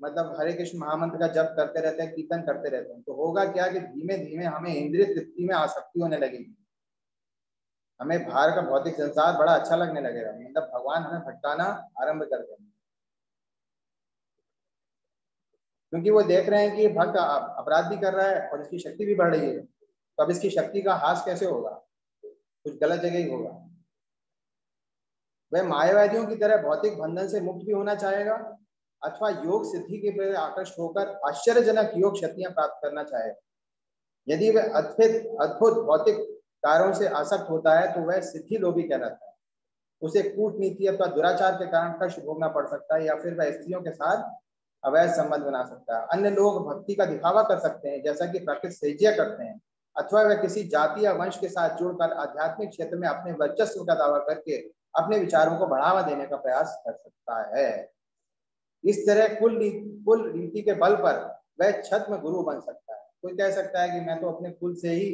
मतलब हरे कृष्ण महामंत्र का जप करते रहते हैं, कीर्तन करते रहते हैं, तो होगा क्या कि धीमे धीमे हमें इंद्रिय तृप्ति में आसक्ति होने लगेगी। हमें बाहर का भौतिक संसार बड़ा अच्छा लगने लगेगा, मतलब भगवान हमें भटकाना आरंभ कर देंगे, क्योंकि वो देख रहे हैं कि भक्त अपराध भी कर रहा है और इसकी शक्ति भी बढ़ रही है, तो अब इसकी शक्ति का हास कैसे होगा, कुछ गलत जगह ही होगा। वह मायावादियों की तरह भौतिक बंधन से मुक्त भी होना चाहेगा अथवा योग सिद्धि के प्रति आकृष्ट होकर आश्चर्यजनक योग शक्तियां प्राप्त करना चाहेगा। यदि वह अद्भुत भौतिक कार्यों से आसक्त होता है तो वह सिद्धि लोभी कहलाता है। उसे कूटनीति अथवा दुराचार के कारण कष्ट भोगना पड़ सकता है या फिर वह स्त्रियों के साथ अवैध संबंध बना सकता है। अन्य लोग भक्ति का दिखावा कर सकते हैं जैसा कि प्राकृतिक सेजिया करते हैं, अथवा वह किसी जाति या वंश के साथ जुड़कर आध्यात्मिक क्षेत्र में अपने वर्चस्व का दावा करके अपने विचारों को बढ़ावा देने का प्रयास कर सकता है। इस तरह कुल रीति के बल पर वह छद्म गुरु बन सकता है। कोई कह सकता है कि मैं तो अपने कुल से ही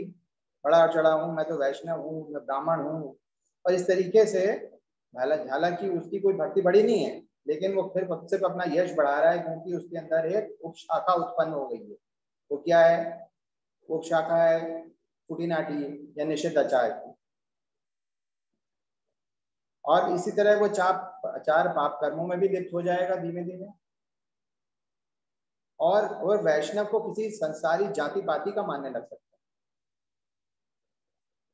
बड़ा चढ़ा हूँ, मैं तो वैष्णव हूँ, मैं ब्राह्मण हूँ, और इस तरीके से हालांकि उसकी कोई भक्ति बड़ी नहीं है, लेकिन वो फिर सिर्फ अपना यश बढ़ा रहा है क्योंकि उसके अंदर एक उपशाखा उत्पन्न हो गई है। वो क्या है? उपशाखा है कुटीनाटी या निषिद्धाचार की। और इसी तरह वो चार पाप कर्मों में भी लिप्त हो जाएगा धीमे धीमे, और वैष्णव को किसी संसारी जाति पाति का मानने लग सकता है।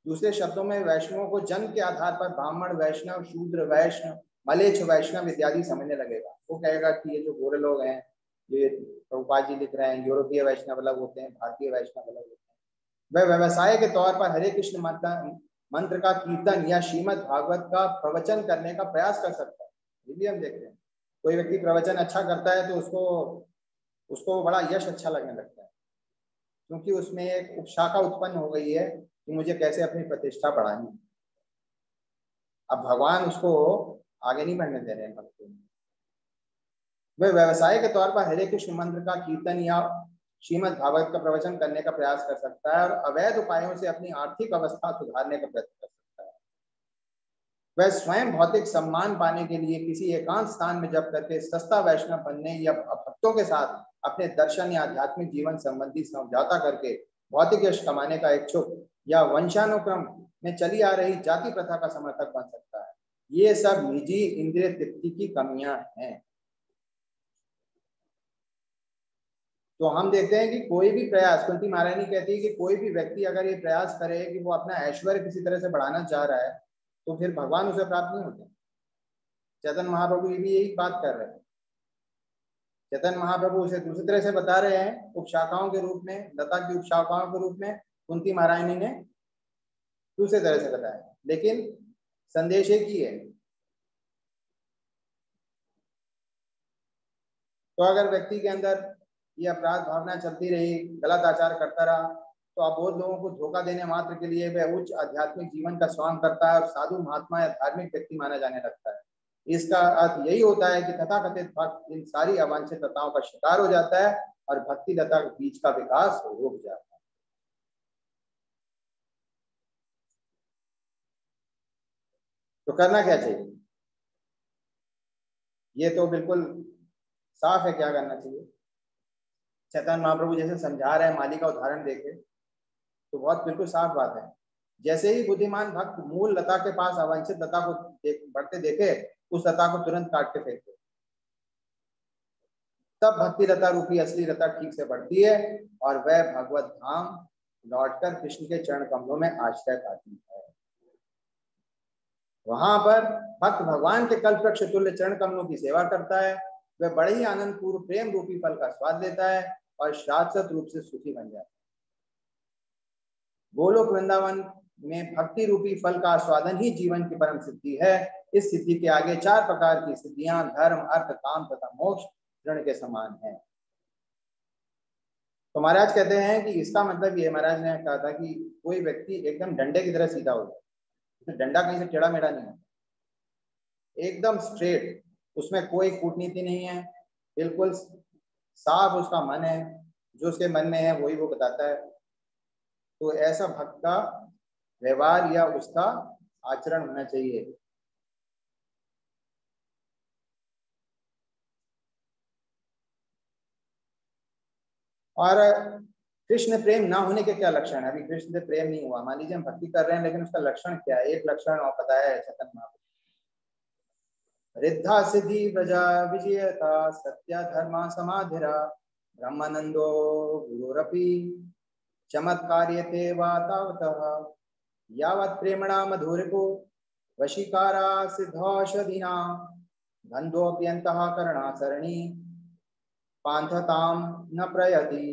दूसरे शब्दों में वैष्णवों को जन्म के आधार पर ब्राह्मण वैष्णव, शूद्र वैष्णव, मलेच्छ वैष्णव इत्यादि समझने लगेगा। वो कहेगा कि ये जो गोरे लोग हैं, ये प्रभुपाद जी लिख रहे हैं, यूरोपीय वैष्णव अलग होते हैं, भारतीय वैष्णव अलग होते हैं। वह व्यवसाय के तौर पर हरे कृष्ण मंत्र का कीर्तन या श्रीमद् भागवत का प्रवचन करने का प्रयास कर सकता है। ये भी हम देखते हैं, कोई व्यक्ति प्रवचन अच्छा करता है तो उसको बड़ा यश अच्छा लगने लगता है, क्योंकि उसमें एक उपशाखा उत्पन्न हो गई है कि मुझे कैसे अपनी प्रतिष्ठा बढ़ानी। अब भगवान उसको आगे नहीं बढ़ने दे रहे हैं भक्तों में। वह व्यवसाय के तौर पर हरे कृष्ण मंत्र का कीर्तन या श्रीमद् भागवत का प्रवचन करने का प्रयास कर सकता है और अवैध उपायों से अपनी आर्थिक अवस्था सुधारने का प्रयत्न कर सकता है। वह स्वयं भौतिक सम्मान पाने के लिए किसी एकांत स्थान में जप करके सस्ता वैष्णव बनने या भक्तों के साथ अपने दर्शन या आध्यात्मिक जीवन संबंधी समझौता करके भौतिक यश कमाने का इच्छुक या वंशानुक्रम में चली आ रही जाति प्रथा का समर्थक बन सकता है। ये सब निजी इंद्रिय तृप्ति की कमियां हैं। तो हम देखते हैं कि कोई भी प्रयास, कुंती महारानी कहती है कि कोई भी व्यक्ति अगर ये प्रयास करे कि वो अपना ऐश्वर्य किसी तरह से बढ़ाना चाह रहा है तो फिर भगवान उसे प्राप्त नहीं होते। चैतन्य महाप्रभु भी यही बात कर रहे हैं। चैतन्य महाप्रभु उसे दूसरी तरह से बता रहे हैं, उपशाखाओं के रूप में, लता की उपशाखाओं के रूप में कुंती महारानी ने दूसरे तरह से बताया, लेकिन संदेश एक ही है। तो अगर व्यक्ति के अंदर ये अपराध भावना चलती रही, गलत आचार करता रहा, तो अबोध लोगों को धोखा देने मात्र के लिए वह उच्च आध्यात्मिक जीवन का स्वांग करता है और साधु महात्मा या धार्मिक व्यक्ति माना जाने लगता है। इसका अर्थ यही होता है कि तथाकथित भक्त इन सारी अवांछितताओं का शिकार हो जाता है और भक्ति लता के बीज का विकास रुक जाता है। तो करना क्या चाहिए? ये तो बिल्कुल साफ है क्या करना चाहिए। चैतन्य महाप्रभु जैसे समझा रहे हैं, माली का उदाहरण देके, तो बहुत बिल्कुल साफ बात है। जैसे ही बुद्धिमान भक्त मूल लता के पास अवांछित लता को बढ़ते देखे, उस लता को तुरंत काट के फेंक दे, तब भक्ति लता रूपी असली लता ठीक से बढ़ती है और वह भगवत धाम लौटकर कृष्ण के चरण कमलों में आश्रय पाती है। वहां पर भक्त भगवान के कल्प वृक्ष तुल्य चरण कमलों की सेवा करता है। वह बड़े ही आनंद पूर्व प्रेम रूपी फल का स्वाद लेता है और शाश्वत रूप से सुखी बन जाता है। गोलोक वृंदावन में भक्ति रूपी फल का आस्वादन ही जीवन की परम सिद्धि है। इस सिद्धि के आगे 4 प्रकार की सिद्धियां धर्म, अर्थ, काम तथा मोक्ष ऋण के समान है। तो महाराज कहते हैं कि इसका मतलब ये, महाराज ने कहा था कि कोई व्यक्ति एकदम डंडे की तरह सीधा हो जाए, तो डंडा कहीं से टेढ़ा मेढ़ा नहीं होता। एकदम स्ट्रेट, उसमें कोई कूटनीति नहीं है, बिल्कुल साफ उसका मन है, जो उसके मन में है वही वो बताता है। तो ऐसा भक्त का व्यवहार या उसका आचरण होना चाहिए। और कृष्ण प्रेम ना होने के क्या लक्षण है? अभी कृष्ण से प्रेम नहीं हुआ, मान लीजिए हम भक्ति कर रहे हैं, लेकिन उसका लक्षण क्या है? एक लक्षण और बताया है चैतन्य महाप्रभु, रिद्धा सिद्धि प्रजा विजयता सत्या धर्मा समाधिरा ब्रह्मानंदो गुरुरपि चमत्कार्यते वा तावतः यावत् प्रेमणा मधुरिपो वशीकारा सिद्धौषधीना गंधोऽप्यन्तः करणाचरणी पांथताम न प्रयति।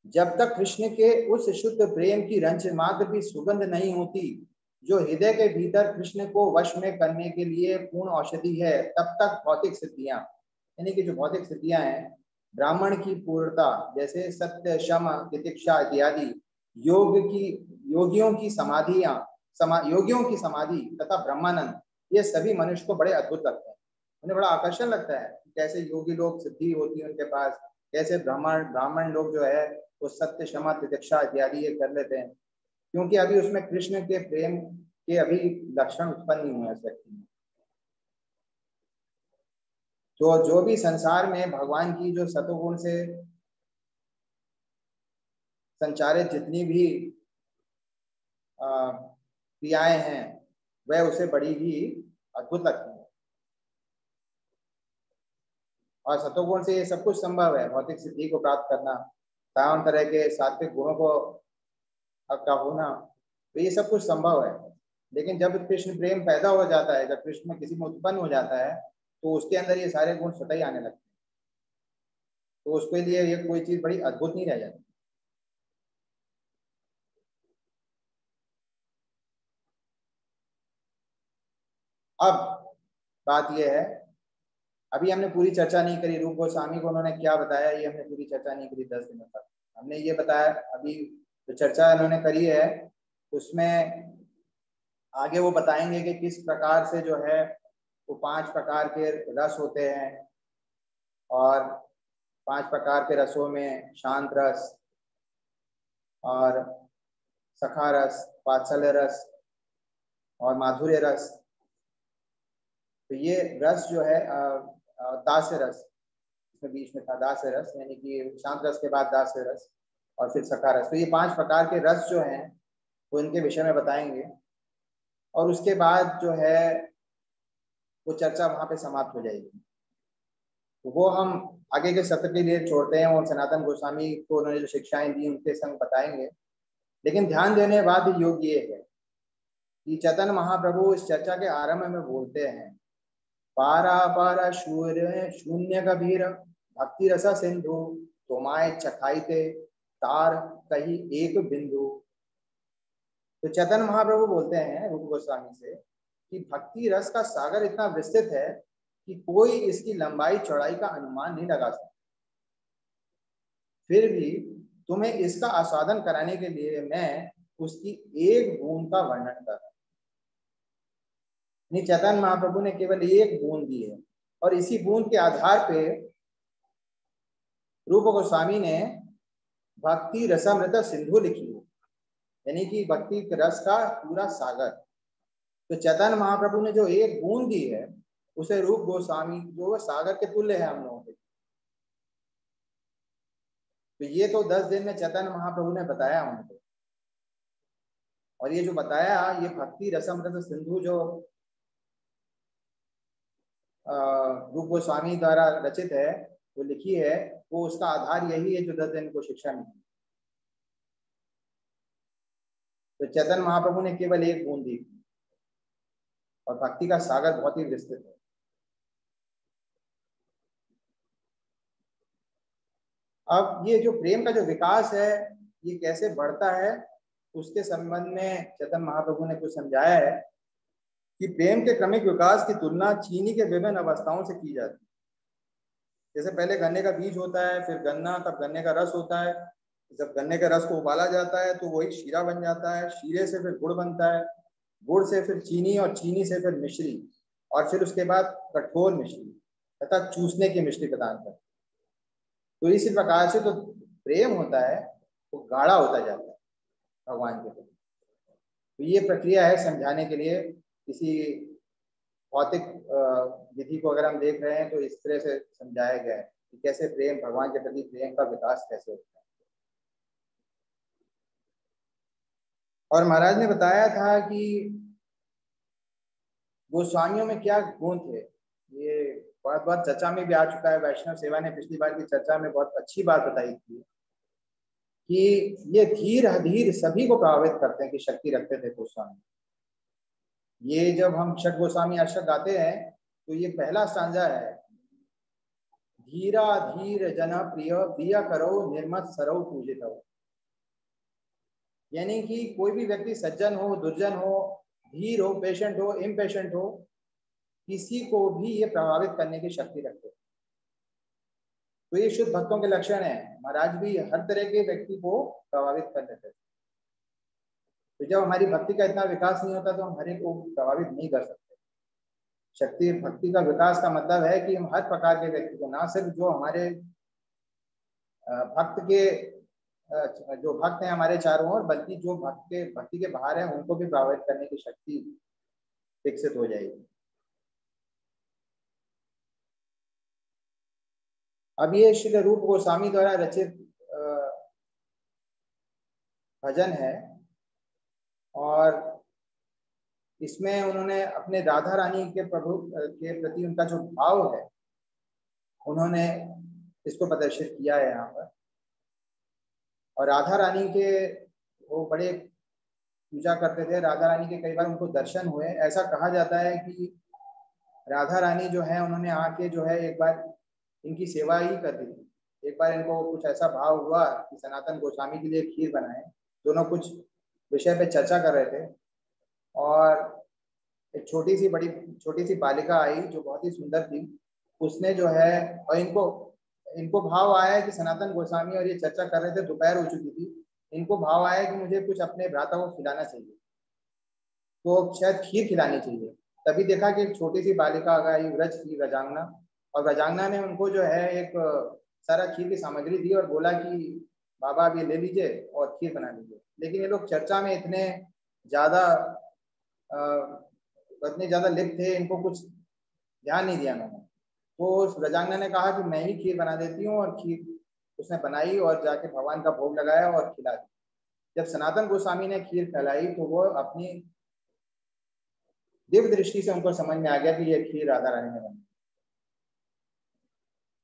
जब तक कृष्ण के उस शुद्ध प्रेम की रंच मात्र भी सुगंध नहीं होती, जो हृदय के भीतर कृष्ण को वश में करने के लिए पूर्ण औषधि है, तब तक भौतिक सिद्धियां, यानी कि जो भौतिक सिद्धियां हैं, ब्राह्मण की पूर्णता जैसे सत्य शम तितिक्षा इत्यादि, योग की योगियों की समाधियां, योगियों की समाधि तथा ब्रह्मानंद, ये सभी मनुष्य को बड़े अद्भुत लगते हैं। उन्हें बड़ा आकर्षण लगता है कैसे योगी लोग सिद्धि होती है उनके पास, कैसे ब्राह्मण ब्राह्मण लोग जो है वो सत्य क्षमा तितिक्षा इत्यादि ये कर लेते हैं, क्योंकि अभी उसमें कृष्ण के प्रेम के अभी लक्षण उत्पन्न नहीं हुए उस व्यक्ति में। तो जो भी संसार में भगवान की जो सतोगुण से संचारित जितनी भी क्रियाएं हैं, वह उसे बड़ी ही अद्भुत लगती है। और सतोगुण से ये सब कुछ संभव है, भौतिक सिद्धि को प्राप्त करना, तमाम तरह के सात्विक गुणों को का होना, तो ये सब कुछ संभव है। लेकिन जब कृष्ण प्रेम पैदा हो जाता है, जब कृष्ण किसी में उत्पन्न हो जाता है, तो उसके अंदर ये सारे गुण स्वतः ही आने लगते हैं, तो उसके लिए ये कोई चीज बड़ी अद्भुत नहीं रह जाती। अब बात यह है, अभी हमने पूरी चर्चा नहीं करी रूप गोस्वामी को उन्होंने क्या बताया, ये हमने पूरी चर्चा नहीं करी 10 दिनों तक। हमने ये बताया, अभी जो चर्चा इन्होंने करी है उसमें आगे वो बताएंगे कि किस प्रकार से जो है वो 5 प्रकार के रस होते हैं, और 5 प्रकार के रसों में शांत रस और सखा रस, वात्सल्य रस और माधुर्य रस। तो ये रस जो है दास्य रस, इसमें बीच में था दास्य रस, यानी कि शांत रस के बाद दास्य रस और फिर सखा रस। तो ये 5 प्रकार के रस जो हैं वो इनके विषय में बताएंगे, और उसके बाद जो है वो चर्चा वहां पे समाप्त हो जाएगी। तो वो हम आगे के सत्र के लिए छोड़ते हैं, और सनातन गोस्वामी को उन्होंने जो शिक्षाएं दी उनके संग बताएंगे। लेकिन ध्यान देने वाला योग ये है कि चैतन्य महाप्रभु इस चर्चा के आरंभ में बोलते हैं, पारा पारा शून्य गभीर भक्ति रसा सिंधु तुम्हारे चखाइते तार कही एक बिंदु। तो चैतन्य महाप्रभु बोलते हैं रूप गोस्वामी से कि भक्ति रस का सागर इतना विस्तृत है कि कोई इसकी लंबाई चौड़ाई का अनुमान नहीं लगा सकता। फिर भी तुम्हें इसका आस्वादन कराने के लिए मैं उसकी एक बूंद का वर्णन कर रहा हूं। चैतन्य महाप्रभु ने केवल एक बूंद दी है, और इसी बूंद के आधार पे रूप गोस्वामी ने भक्ति रसामृत सिंधु लिखी है, यानी कि भक्ति रस का पूरा सागर। तो चैतन्य महाप्रभु ने जो एक बूंद दी है उसे रूप गोस्वामी जो सागर के तुल्य है हम लोगों के। तो ये तो 10 दिन में चैतन्य महाप्रभु ने बताया उनको, और ये जो बताया ये भक्ति रसामृत सिंधु जो रूप गोस्वामी द्वारा रचित है, वो लिखी है, वो उसका आधार यही है जो 10 दिन को शिक्षा मिली। तो चैतन्य महाप्रभु ने केवल एक बूंद दी, और भक्ति का सागर बहुत ही विस्तृत है। अब ये जो प्रेम का जो विकास है ये कैसे बढ़ता है, उसके संबंध में चैतन्य महाप्रभु ने कुछ समझाया है कि प्रेम के क्रमिक विकास की तुलना चीनी के विभिन्न अवस्थाओं से की जाती है। जैसे पहले गन्ने का बीज होता है, फिर गन्ना, तब गन्ने का रस होता है, जब गन्ने के रस को उबाला जाता है तो वही शीरा बन जाता है, शीरे से फिर गुड़ बनता है, गुड़ से फिर चीनी, और चीनी से फिर मिश्री। और फिर उसके बाद कठोर मिश्री तथा चूसने की मिश्री प्रदान करते। तो इसी प्रकार से तो प्रेम होता है वो गाढ़ा होता जाता है भगवान के प्रति। तो ये प्रक्रिया है समझाने के लिए। किसी भौतिक विधि को अगर हम देख रहे हैं तो इस तरह से समझाया गया है कि कैसे प्रेम, भगवान के प्रति प्रेम का विकास कैसे होता है। और महाराज ने बताया था कि गोस्वामियों में क्या गुण थे। ये बहुत बहुत चर्चा में भी आ चुका है। वैष्णव सेवा ने पिछली बार की चर्चा में बहुत अच्छी बात बताई थी कि ये धीर अधीर सभी को प्रभावित करते हैं की शक्ति रखते थे गोस्वामी। ये जब हम छठ गोस्वामी अष्टक गाते हैं तो ये पहला स्टांजा है, धीरा धीर जन प्रिय प्रिय करो निर्मत सरो पूजित हो। यानी कि कोई भी व्यक्ति सज्जन हो, दुर्जन हो, धीर हो, पेशेंट हो, इम्पेशेंट हो, किसी को भी ये प्रभावित करने की शक्ति रखते। तो ये शुद्ध भक्तों के लक्षण है। महाराज भी हर तरह के व्यक्ति को प्रभावित कर देते। तो जब हमारी भक्ति का इतना विकास नहीं होता तो हम हर एक को प्रभावित नहीं कर सकते। शक्ति भक्ति का विकास का मतलब है कि हम हर प्रकार के व्यक्ति को, ना सिर्फ जो हमारे जो भक्त हैं हमारे चारों ओर, बल्कि जो भक्ति के बाहर हैं उनको भी प्रभावित करने की शक्ति विकसित हो जाएगी। अब ये श्री रूप गोस्वामी द्वारा रचित भजन है और इसमें उन्होंने अपने राधा रानी के प्रभु के प्रति उनका जो भाव है उन्होंने इसको प्रदर्शित किया है यहाँ पर। और राधा रानी के वो बड़े पूजा करते थे। राधा रानी के कई बार उनको दर्शन हुए। ऐसा कहा जाता है कि राधा रानी जो है उन्होंने आके जो है एक बार इनकी सेवा ही कर दी थी। एक बार इनको कुछ ऐसा भाव हुआ कि सनातन गोस्वामी के लिए खीर बनाए। दोनों कुछ विषय पे चर्चा कर रहे थे और एक छोटी सी बालिका आई जो बहुत ही सुंदर थी। उसने जो है, और इनको भाव आया कि सनातन गोस्वामी और ये चर्चा कर रहे थे, दोपहर हो चुकी थी। इनको भाव आया कि मुझे कुछ अपने भ्राता को खिलाना चाहिए, तो शायद खीर खिलानी चाहिए। तभी देखा कि एक छोटी सी बालिका आई, व्रज थी, व्रजांगना, और व्रजांगना ने उनको जो है एक सारा खीर की सामग्री दी और बोला कि बाबा अब ये ले लीजिए और खीर बना लीजिए। लेकिन ये लोग चर्चा में इतने ज्यादा लिप्त थे, इनको कुछ ध्यान नहीं दिया मैंने। तो व्रजांगना ने कहा कि मैं ही खीर बना देती हूँ, और खीर उसने बनाई और जाके भगवान का भोग लगाया और खिला दी। जब सनातन गोस्वामी ने खीर फैलाई तो वो अपनी दिव्य दृष्टि से उनको समझ में आ गया कि ये खीर राधा रानी ने बनाई।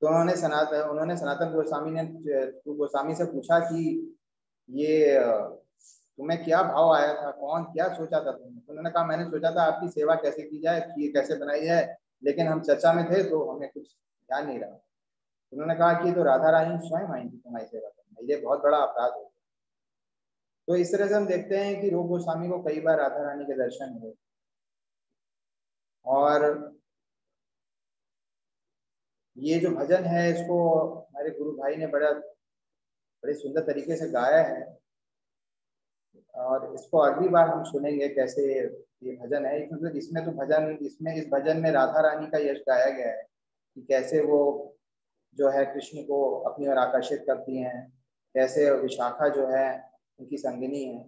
तो उन्होंने सनातन गोस्वामी से पूछा कि ये तुम्हें क्या भाव आया था, क्या सोचा था तुमने? तो उन्होंने कहा मैंने सोचा था आपकी सेवा कैसे की जाए, खीर कैसे बनाई जाए, लेकिन हम चर्चा में थे तो हमें कुछ ध्यान नहीं रहा। उन्होंने कहा कि तो राधा रानी स्वयं आएंगी तुम्हारी सेवा करने, ये बहुत बड़ा अपराध हो। तो इस तरह से हम देखते हैं कि रूप गोस्वामी को कई बार राधा रानी के दर्शन हुए। और ये जो भजन है इसको हमारे गुरु भाई ने बड़े सुंदर तरीके से गाया है, और इसको अगली बार हम सुनेंगे कैसे ये भजन है। क्योंकि इस भजन में राधा रानी का यश गाया गया है कि कैसे वो जो है कृष्ण को अपनी ओर आकर्षित करती हैं, कैसे विशाखा जो है उनकी संगिनी है।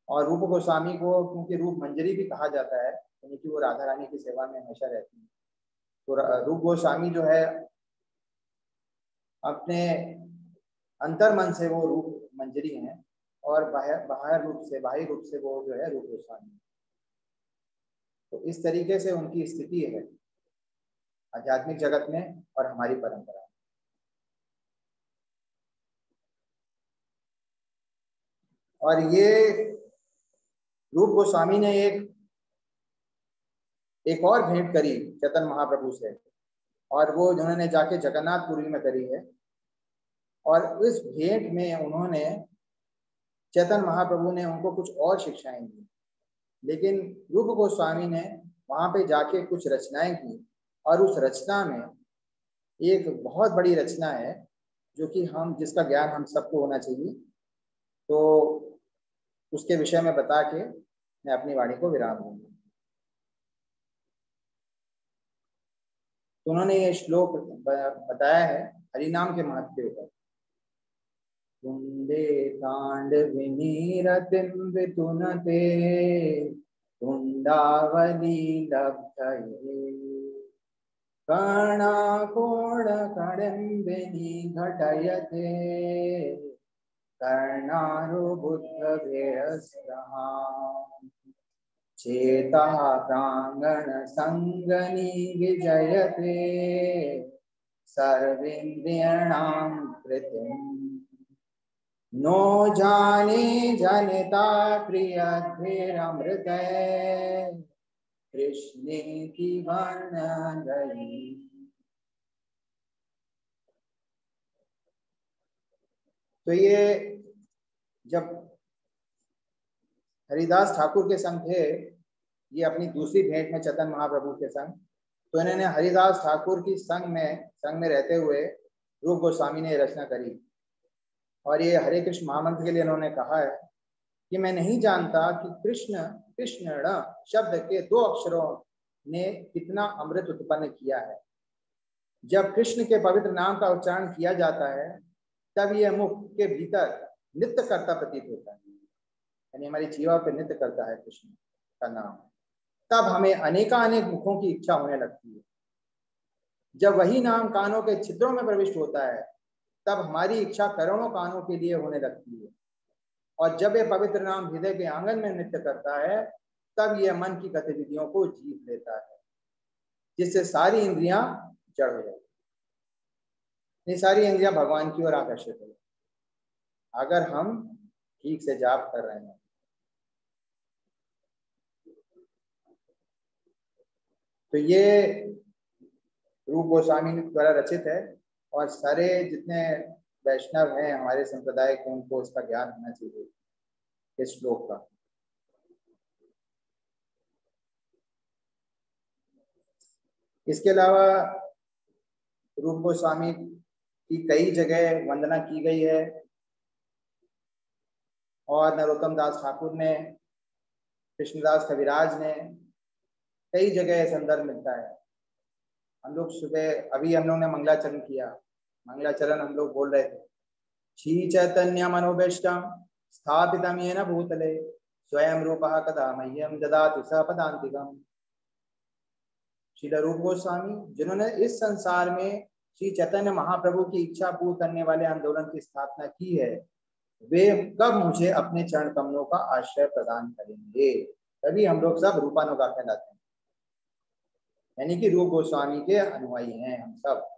और रूप गोस्वामी को क्योंकि रूप मंजरी भी कहा जाता है, यानी कि वो राधा रानी की सेवा में हमेशा रहती है। तो रूप गोस्वामी जो है अपने अंतर मन से वो रूप मंजरी हैं, और बाह्य रूप से वो जो है रूप गोस्वामी। तो इस तरीके से उनकी स्थिति है आध्यात्मिक जगत में और हमारी परंपरा। और ये रूप गोस्वामी ने एक और भेंट करी चैतन्य महाप्रभु से, और वो उन्होंने जाके जगन्नाथपुरी में करी है। और इस भेंट में उन्होंने चैतन्य महाप्रभु ने उनको कुछ और शिक्षाएं दी, लेकिन रूप गोस्वामी ने वहां पे जाके कुछ रचनाएं की। और उस रचना में एक बहुत बड़ी रचना है जो कि जिसका ज्ञान हम सबको होना चाहिए। तो उसके विषय में बता के मैं अपनी वाणी को विराम दूंगा। तो उन्होंने ये श्लोक बताया है हरिनाम के महत्व के ऊपर। कुंडे कांड विनीरतिं वितुनते कुंडावली लब्धये कर्णाकोणकडिम्बिनी घटयते कर्णारुबुद्धभेयस्रः चेतः प्राङ्गणसङ्गनी विजयते सर्वेन्द्रियाणां कृतिम् नो जाने जनिता प्रियद्भिरमृते कृष्णे की वर्ण गई। तो ये जब हरिदास ठाकुर के संग थे, ये अपनी दूसरी भेंट में चैतन्य महाप्रभु के संग, तो इन्होंने हरिदास ठाकुर की संग में रहते हुए रूप गोस्वामी ने रचना करी। और ये हरे कृष्ण महामंत्र के लिए इन्होंने कहा है कि मैं नहीं जानता कि कृष्ण कृष्ण शब्द के 2 अक्षरों ने कितना अमृत उत्पन्न किया है। जब कृष्ण के पवित्र नाम का उच्चारण किया जाता है तब यह मुख के भीतर नृत्य करता प्रतीत होता है, यानी हमारी जीवा पे नृत्य करता है कृष्ण का नाम। तब हमें अनेकानेक मुखों की इच्छा होने लगती है। जब वही नाम कानों के छिद्रों में प्रविष्ट होता है तब हमारी इच्छा करोड़ों कानों के लिए होने लगती है। और जब यह पवित्र नाम हृदय के आंगन में नृत्य करता है तब यह मन की गतिविधियों को जीत लेता है, जिससे सारी इंद्रियां जड़ हो जाती है। सारी इंद्रियां भगवान की ओर आकर्षित हो, अगर हम ठीक से जाप कर रहे हैं। तो ये रूप गोस्वामी द्वारा रचित है और सारे जितने वैष्णव हैं हमारे संप्रदाय के, उनको उसका ज्ञान होना चाहिए इस श्लोक का। इसके अलावा रूप गोस्वामी की कई जगह वंदना की गई है और नरोत्तम दास ठाकुर ने, कृष्णदास कविराज ने, कई जगह संदर्भ मिलता है। हम लोग सुबह अभी हम लोग ने मंगलाचरण किया, मंगलाचरण हम लोग बोल रहे थे, श्री चैतन्य मनोभीष्टम स्थापितम येन भूतले स्वयं रूपः कदा मह्यम ददाति स पदान्तिकम्। श्रील रूप गोस्वामी जिन्होंने इस संसार में श्री चैतन्य महाप्रभु की इच्छा पूर्ण करने वाले आंदोलन की स्थापना की है, वे कब मुझे अपने चरण कमलों का आश्रय प्रदान करेंगे। तभी हम लोग सब रूपानुगा कहलाते हैं, यानी कि रूप गोस्वामी के अनुयायी हैं हम सब।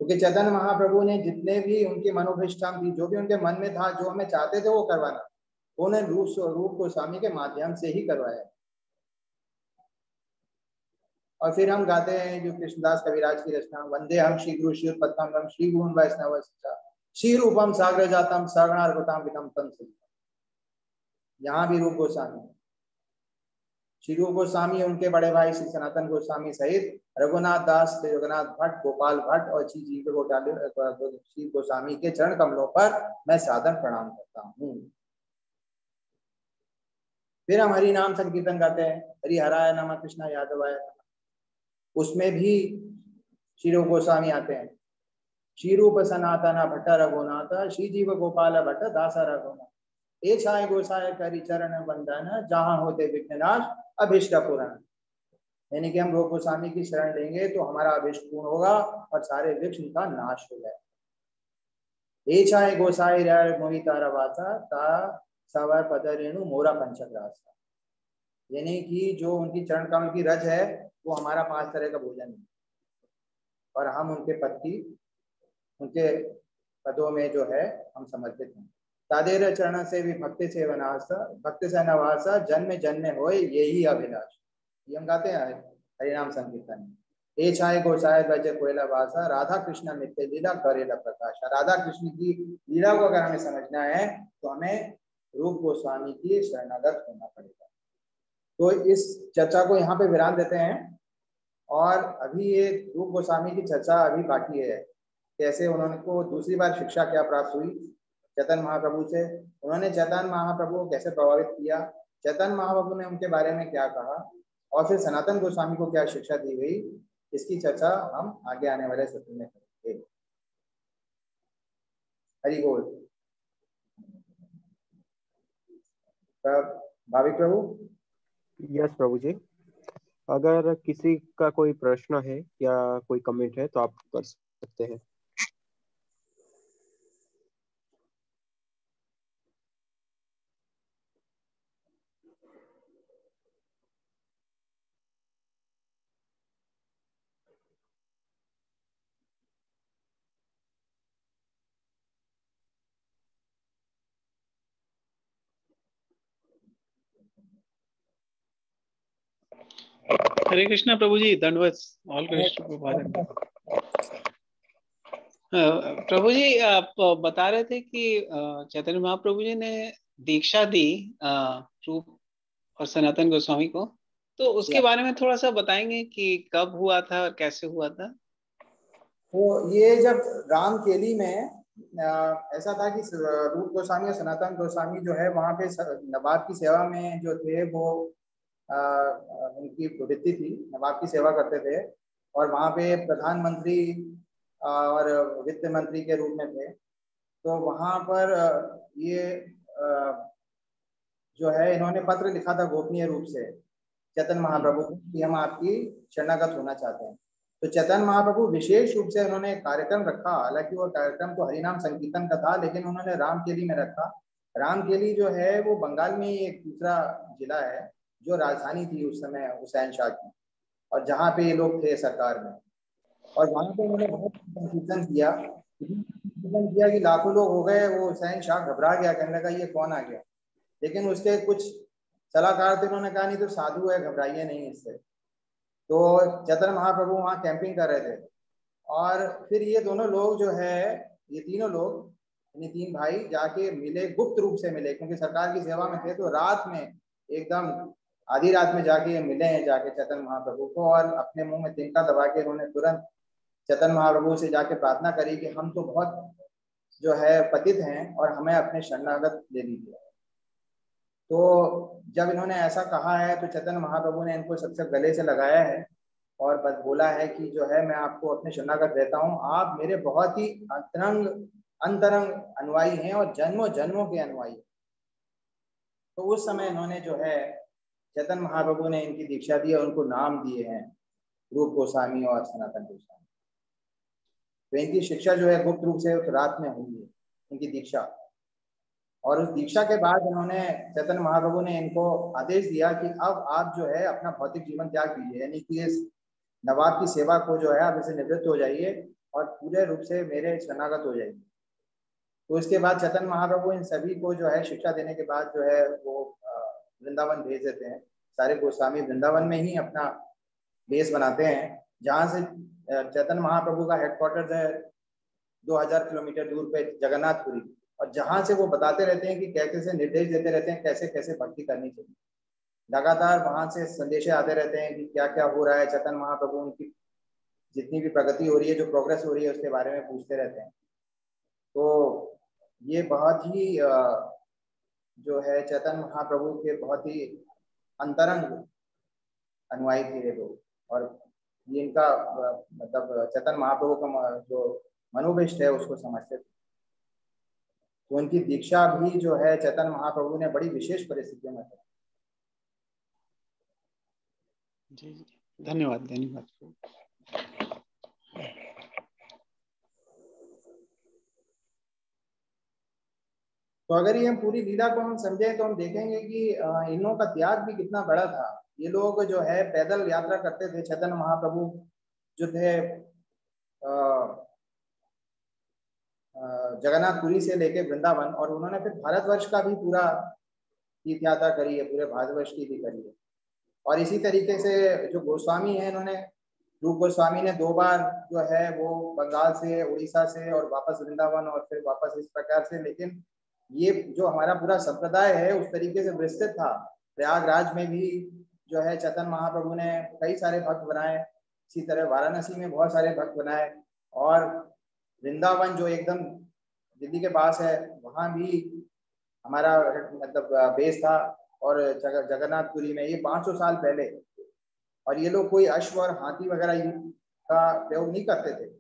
क्योंकि चैतन्य महाप्रभु ने जितने भी उनके मनोभिष्टाम थी, जो भी उनके मन में था, जो हमें चाहते थे वो करवाना, उन्हें रूप गोस्वामी के माध्यम से ही करवाया। और फिर हम गाते हैं जो कृष्णदास कविराज की रचना, वंदे हम श्री गुरु श्री पद्मम श्री गुण वैष्णव श्री रूपम सागर जातम शरणार्गताम वितम तम से। यहाँ भी रूप गोस्वामी, श्री रूप गोस्वामी, उनके बड़े भाई श्री सनातन गोस्वामी सहित रघुनाथ दास, जगन्नाथ भट्ट, गोपाल भट्ट और श्री जी श्री गोस्वामी के चरण कमलों पर मैं सादर प्रणाम करता हूँ। फिर हम हरि नाम संकीर्तन गाते हैं, हरि हराय नमः कृष्णा यादवाय, उसमें भी श्री रूप गोस्वामी आते हैं। श्री रूप सनातन भट्ट रघुनाथ श्री जीव गोपाल भट्ट दास रघुनाथ ए छाय गोसाय करी चरण वंदन जहां होते विघ्ननाश अभिष्ट पुराण। यानी कि हम रूप गोस्वामी की शरण लेंगे तो हमारा अभिष्ट पूर्ण होगा और सारे विघ्न का नाश हो जाएगा। ए छाय गोसाई मोहितारा वासा ता सवर पद रेणु मोरा पंचग्रासा। यानी कि जो उनकी चरण कमल की रज है वो हमारा 5 तरह का भोजन है और हम उनके पत्ती, उनके पदों में जो है हम समर्पित हैं। तादेर चरण से भी भक्ति से वनास भक्ति से नवास जन्म जन्म होए यही अभिलाष। ये हम गाते हैं हरिनाम संकीर्तन में। ए छाय गोसाय गज कोयला वासा राधा कृष्ण नित्य लीला करेला प्रकाश। राधा कृष्ण की लीला को अगर हमें समझना है तो हमें रूप गोस्वामी की शरणागत होना पड़ेगा। तो इस चर्चा को यहाँ पे विराम देते हैं और अभी ये रूप गोस्वामी की चर्चा अभी बाकी है। कैसे उन्होंने को दूसरी बार शिक्षा क्या प्राप्त हुई चैतन्य महाप्रभु से, उन्होंने चैतन्य महाप्रभु को कैसे प्रभावित किया, चैतन्य महाप्रभु ने उनके बारे में क्या कहा और फिर सनातन गोस्वामी को क्या शिक्षा दी गई, इसकी चर्चा हम आगे आने वाले सत्र में करेंगे। हरि बोल। भाविक प्रभु। यस प्रभु जी, अगर किसी का कोई प्रश्न है या कोई कमेंट है तो आप कर सकते हैं। हरे कृष्णा प्रभु जी, दंडवत। ऑल कृष्ण प्रभु। प्रभु जी, आप बता रहे थे कि चैतन्य महाप्रभु जी ने दीक्षा दी रूप और सनातन गोस्वामी को, तो उसके बारे में थोड़ा सा बताएंगे कि कब हुआ था और कैसे हुआ था। तो ये जब रामकेली में ऐसा था कि रूप गोस्वामी और सनातन गोस्वामी जो है वहाँ पे नवाब की सेवा में जो थे वो उनकी वृत्ति थी, नवाब की सेवा करते थे और वहाँ पे प्रधानमंत्री और वित्त मंत्री के रूप में थे। तो वहाँ पर ये जो है इन्होंने पत्र लिखा था गोपनीय रूप से चैतन्य महाप्रभु कि हम आपकी शरणागत होना चाहते हैं। तो चैतन्य महाप्रभु विशेष रूप से उन्होंने कार्यक्रम रखा, हालांकि वो कार्यक्रम तो हरिनाम संकीर्तन का था, लेकिन उन्होंने रामकेली में रखा। रामकेली जो है वो बंगाल में ही एक दूसरा जिला है जो राजधानी थी उस समय हुसैन शाह की, और जहाँ पे ये लोग थे सरकार में, और वहाँ पे उन्होंने बहुत संकीर्तन किया कि लाखों लोग हो गए। वो हुसैन शाह घबरा गया, कहने लगा ये कौन आ गया, लेकिन उसके कुछ सलाहकार थे, उन्होंने कहा नहीं तो साधु है, घबराइए नहीं इससे। तो चैतन्य महाप्रभु वहाँ कैंपिंग कर रहे थे और फिर ये दोनों लोग जो है, ये तीनों लोग, यानी तीन भाई जाके मिले, गुप्त रूप से मिले क्योंकि सरकार की सेवा में थे। तो रात में एकदम आधी रात में जाके मिले हैं जाके चैतन्य महाप्रभु को, और अपने मुंह में तिनका दबा के उन्होंने तुरंत चैतन्य महाप्रभु से जाके प्रार्थना करी कि हम तो बहुत जो है पतित हैं और हमें अपने शरणागत ले लीजिए। तो जब इन्होंने ऐसा कहा है तो चैतन्य महाप्रभु ने इनको सबसे गले से लगाया है और बस बोला है कि जो है मैं आपको अपने शरणागत देता हूँ, आप मेरे बहुत ही अंतरंग अनुयायी हैं और जन्मों जन्मों के अनुयायी। तो उस समय इन्होंने जो है चैतन्य महाप्रभु ने इनकी दीक्षा दी और उनको नाम दिए हैं रूप गोस्वामी और सनातन गोस्वामी। तो इनकी शिक्षा जो है गुप्त रूप से उस रात में हुई है, इनकी दीक्षा। और उस दीक्षा के बाद उन्होंने चैतन्य महाप्रभु ने इनको आदेश दिया कि अब आप जो है अपना भौतिक जीवन त्याग दीजिए, यानी कि इस नवाब की सेवा को जो है आप इसे निवृत्त हो जाइए और पूरे रूप से मेरे शरणागत हो जाइए। तो इसके बाद चैतन्य महाप्रभु इन सभी को जो है शिक्षा देने के बाद जो है वो वृंदावन भेज देते हैं। सारे गोस्वामी वृंदावन में ही अपना बेस बनाते हैं, जहाँ से चैतन्य महाप्रभु का हेडक्वार्टर है 2000 किलोमीटर दूर पे जगन्नाथपुरी, और जहाँ से वो बताते रहते हैं कि कैसे निर्देश देते रहते हैं कैसे कैसे भक्ति करनी चाहिए। लगातार वहां से संदेश आते रहते हैं कि क्या क्या हो रहा है, चैतन्य महाप्रभु उनकी जितनी भी प्रगति हो रही है, जो प्रोग्रेस हो रही है उसके बारे में पूछते रहते हैं। तो ये बहुत ही जो है चैतन्य महाप्रभु के बहुत ही अंतरंग अनुयायी थे ये लोग, और ये इनका मतलब चैतन्य महाप्रभु का जो मनोभिष्ट है उसको समझते थे। तो उनकी दीक्षा भी जो है चैतन्य महाप्रभु ने बड़ी विशेष परिस्थितियों में की। जी जी, धन्यवाद धन्यवाद। तो अगर ये हम पूरी लीला को हम समझें तो हम देखेंगे कि इन लोगों का त्याग भी कितना बड़ा था। ये लोग जो है पैदल यात्रा करते थे। चैतन्य महाप्रभु जो थे जगन्नाथपुरी से लेके वृंदावन, और उन्होंने फिर भारतवर्ष का भी पूरा तीर्थ यात्रा करी है, पूरे भारतवर्ष की भी करी है। और इसी तरीके से जो गोस्वामी है, इन्होंने रूप गोस्वामी ने 2 बार जो है वो बंगाल से, उड़ीसा से और वापस वृंदावन और फिर वापस इस प्रकार से। लेकिन ये जो हमारा पूरा संप्रदाय है उस तरीके से विस्तृत था। प्रयागराज में भी जो है चैतन्य महाप्रभु ने कई सारे भक्त बनाए, इसी तरह वाराणसी में बहुत सारे भक्त बनाए, और वृंदावन जो एकदम दिल्ली के पास है वहाँ भी हमारा मतलब बेस था। और जगन्नाथपुरी में, ये 500 साल पहले। और ये लोग कोई अश्व और हाथी वगैरह का प्रयोग नहीं करते थे।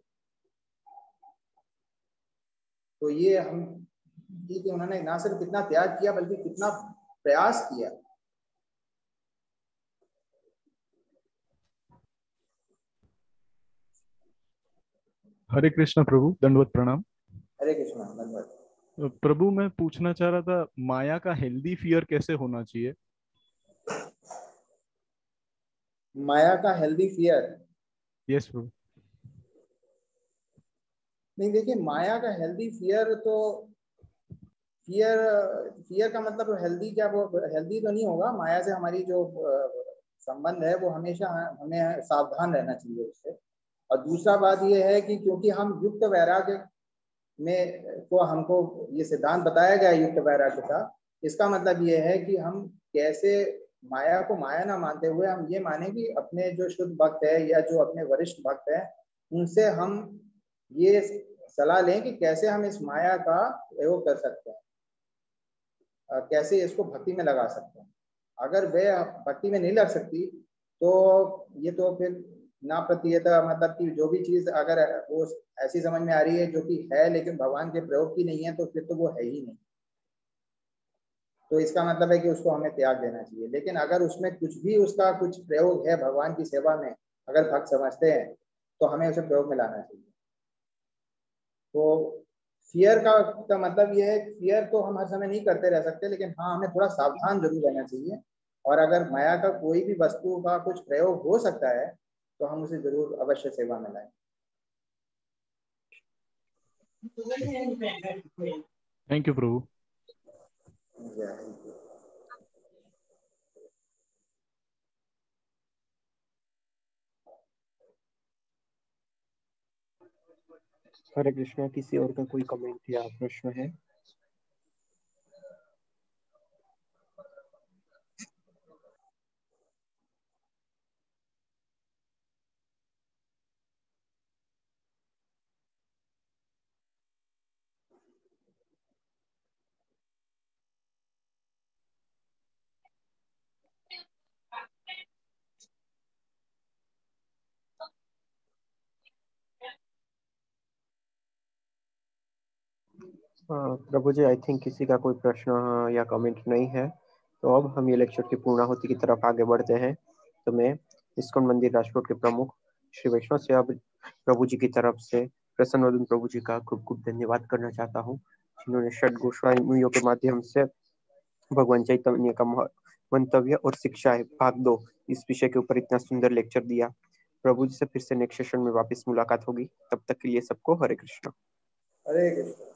तो ये हम कि उन्होंने ना सिर्फ कितना त्याग किया बल्कि कितना प्रयास किया। हरे कृष्णा प्रभु, दंडवत प्रणाम। हरे कृष्णा, धन्यवाद। प्रभु मैं पूछना चाह रहा था, माया का हेल्दी फियर कैसे होना चाहिए? माया का हेल्दी फियर? यस प्रभु। नहीं, देखिए, माया का हेल्दी फियर तो फियर का मतलब हेल्दी क्या, वो हेल्दी तो नहीं होगा। माया से हमारी जो संबंध है वो हमेशा हमें सावधान रहना चाहिए उससे। और दूसरा बात ये है कि क्योंकि हम युक्त वैराग्य में को हमको ये सिद्धांत बताया गया युक्त वैराग्य का, इसका मतलब ये है कि हम कैसे माया को माया ना मानते हुए हम ये माने कि अपने जो शुद्ध भक्त है या जो अपने वरिष्ठ भक्त है उनसे हम ये सलाह लें कि कैसे हम इस माया का प्रयोग कर सकते हैं, कैसे इसको भक्ति में लगा सकते हैं। अगर वे भक्ति में नहीं लग सकती तो ये तो फिर ना प्रतीयता, मतलब कि जो भी चीज अगर वो ऐसी समझ में आ रही है जो कि है लेकिन भगवान के प्रयोग की नहीं है तो फिर तो वो है ही नहीं। तो इसका मतलब है कि उसको हमें त्याग देना चाहिए। लेकिन अगर उसमें कुछ भी उसका कुछ प्रयोग है भगवान की सेवा में, अगर भक्त समझते हैं तो हमें उसे प्रयोग में लाना चाहिए। तो फियर का मतलब ये है, फियर तो हम हर समय नहीं करते रह सकते, लेकिन हाँ हमें थोड़ा सावधान जरूर रहना चाहिए। और अगर माया का कोई भी वस्तु का कुछ प्रयोग हो सकता है तो हम उसे जरूर अवश्य सेवा में लाएं। थैंक यू प्रभु। हरे कृष्णा, किसी और का कोई कमेंट या प्रश्न है? प्रभु जी, आई थिंक किसी का कोई प्रश्न या कमेंट नहीं है, तो अब हम ये लेक्चर की पूर्णाहुति की तरफ आगे बढ़ते हैं। तो मैं इस्कॉन मंदिर राजकोट के प्रमुख श्री वैष्णव सेवा प्रभु जी की तरफ से प्रसन्न वदन प्रभु जी का खूब खूब धन्यवाद करना चाहता हूँ, जिन्होंने षड गोस्वामियों के माध्यम से भगवान चैतन्य का मंतव्य और शिक्षाएं भाग 2 इस विषय के ऊपर इतना सुंदर लेक्चर दिया। प्रभु जी से फिर से नेक्स्ट सेशन में वापस मुलाकात होगी, तब तक के लिए सबको हरे कृष्णा। हरे कृष्ण।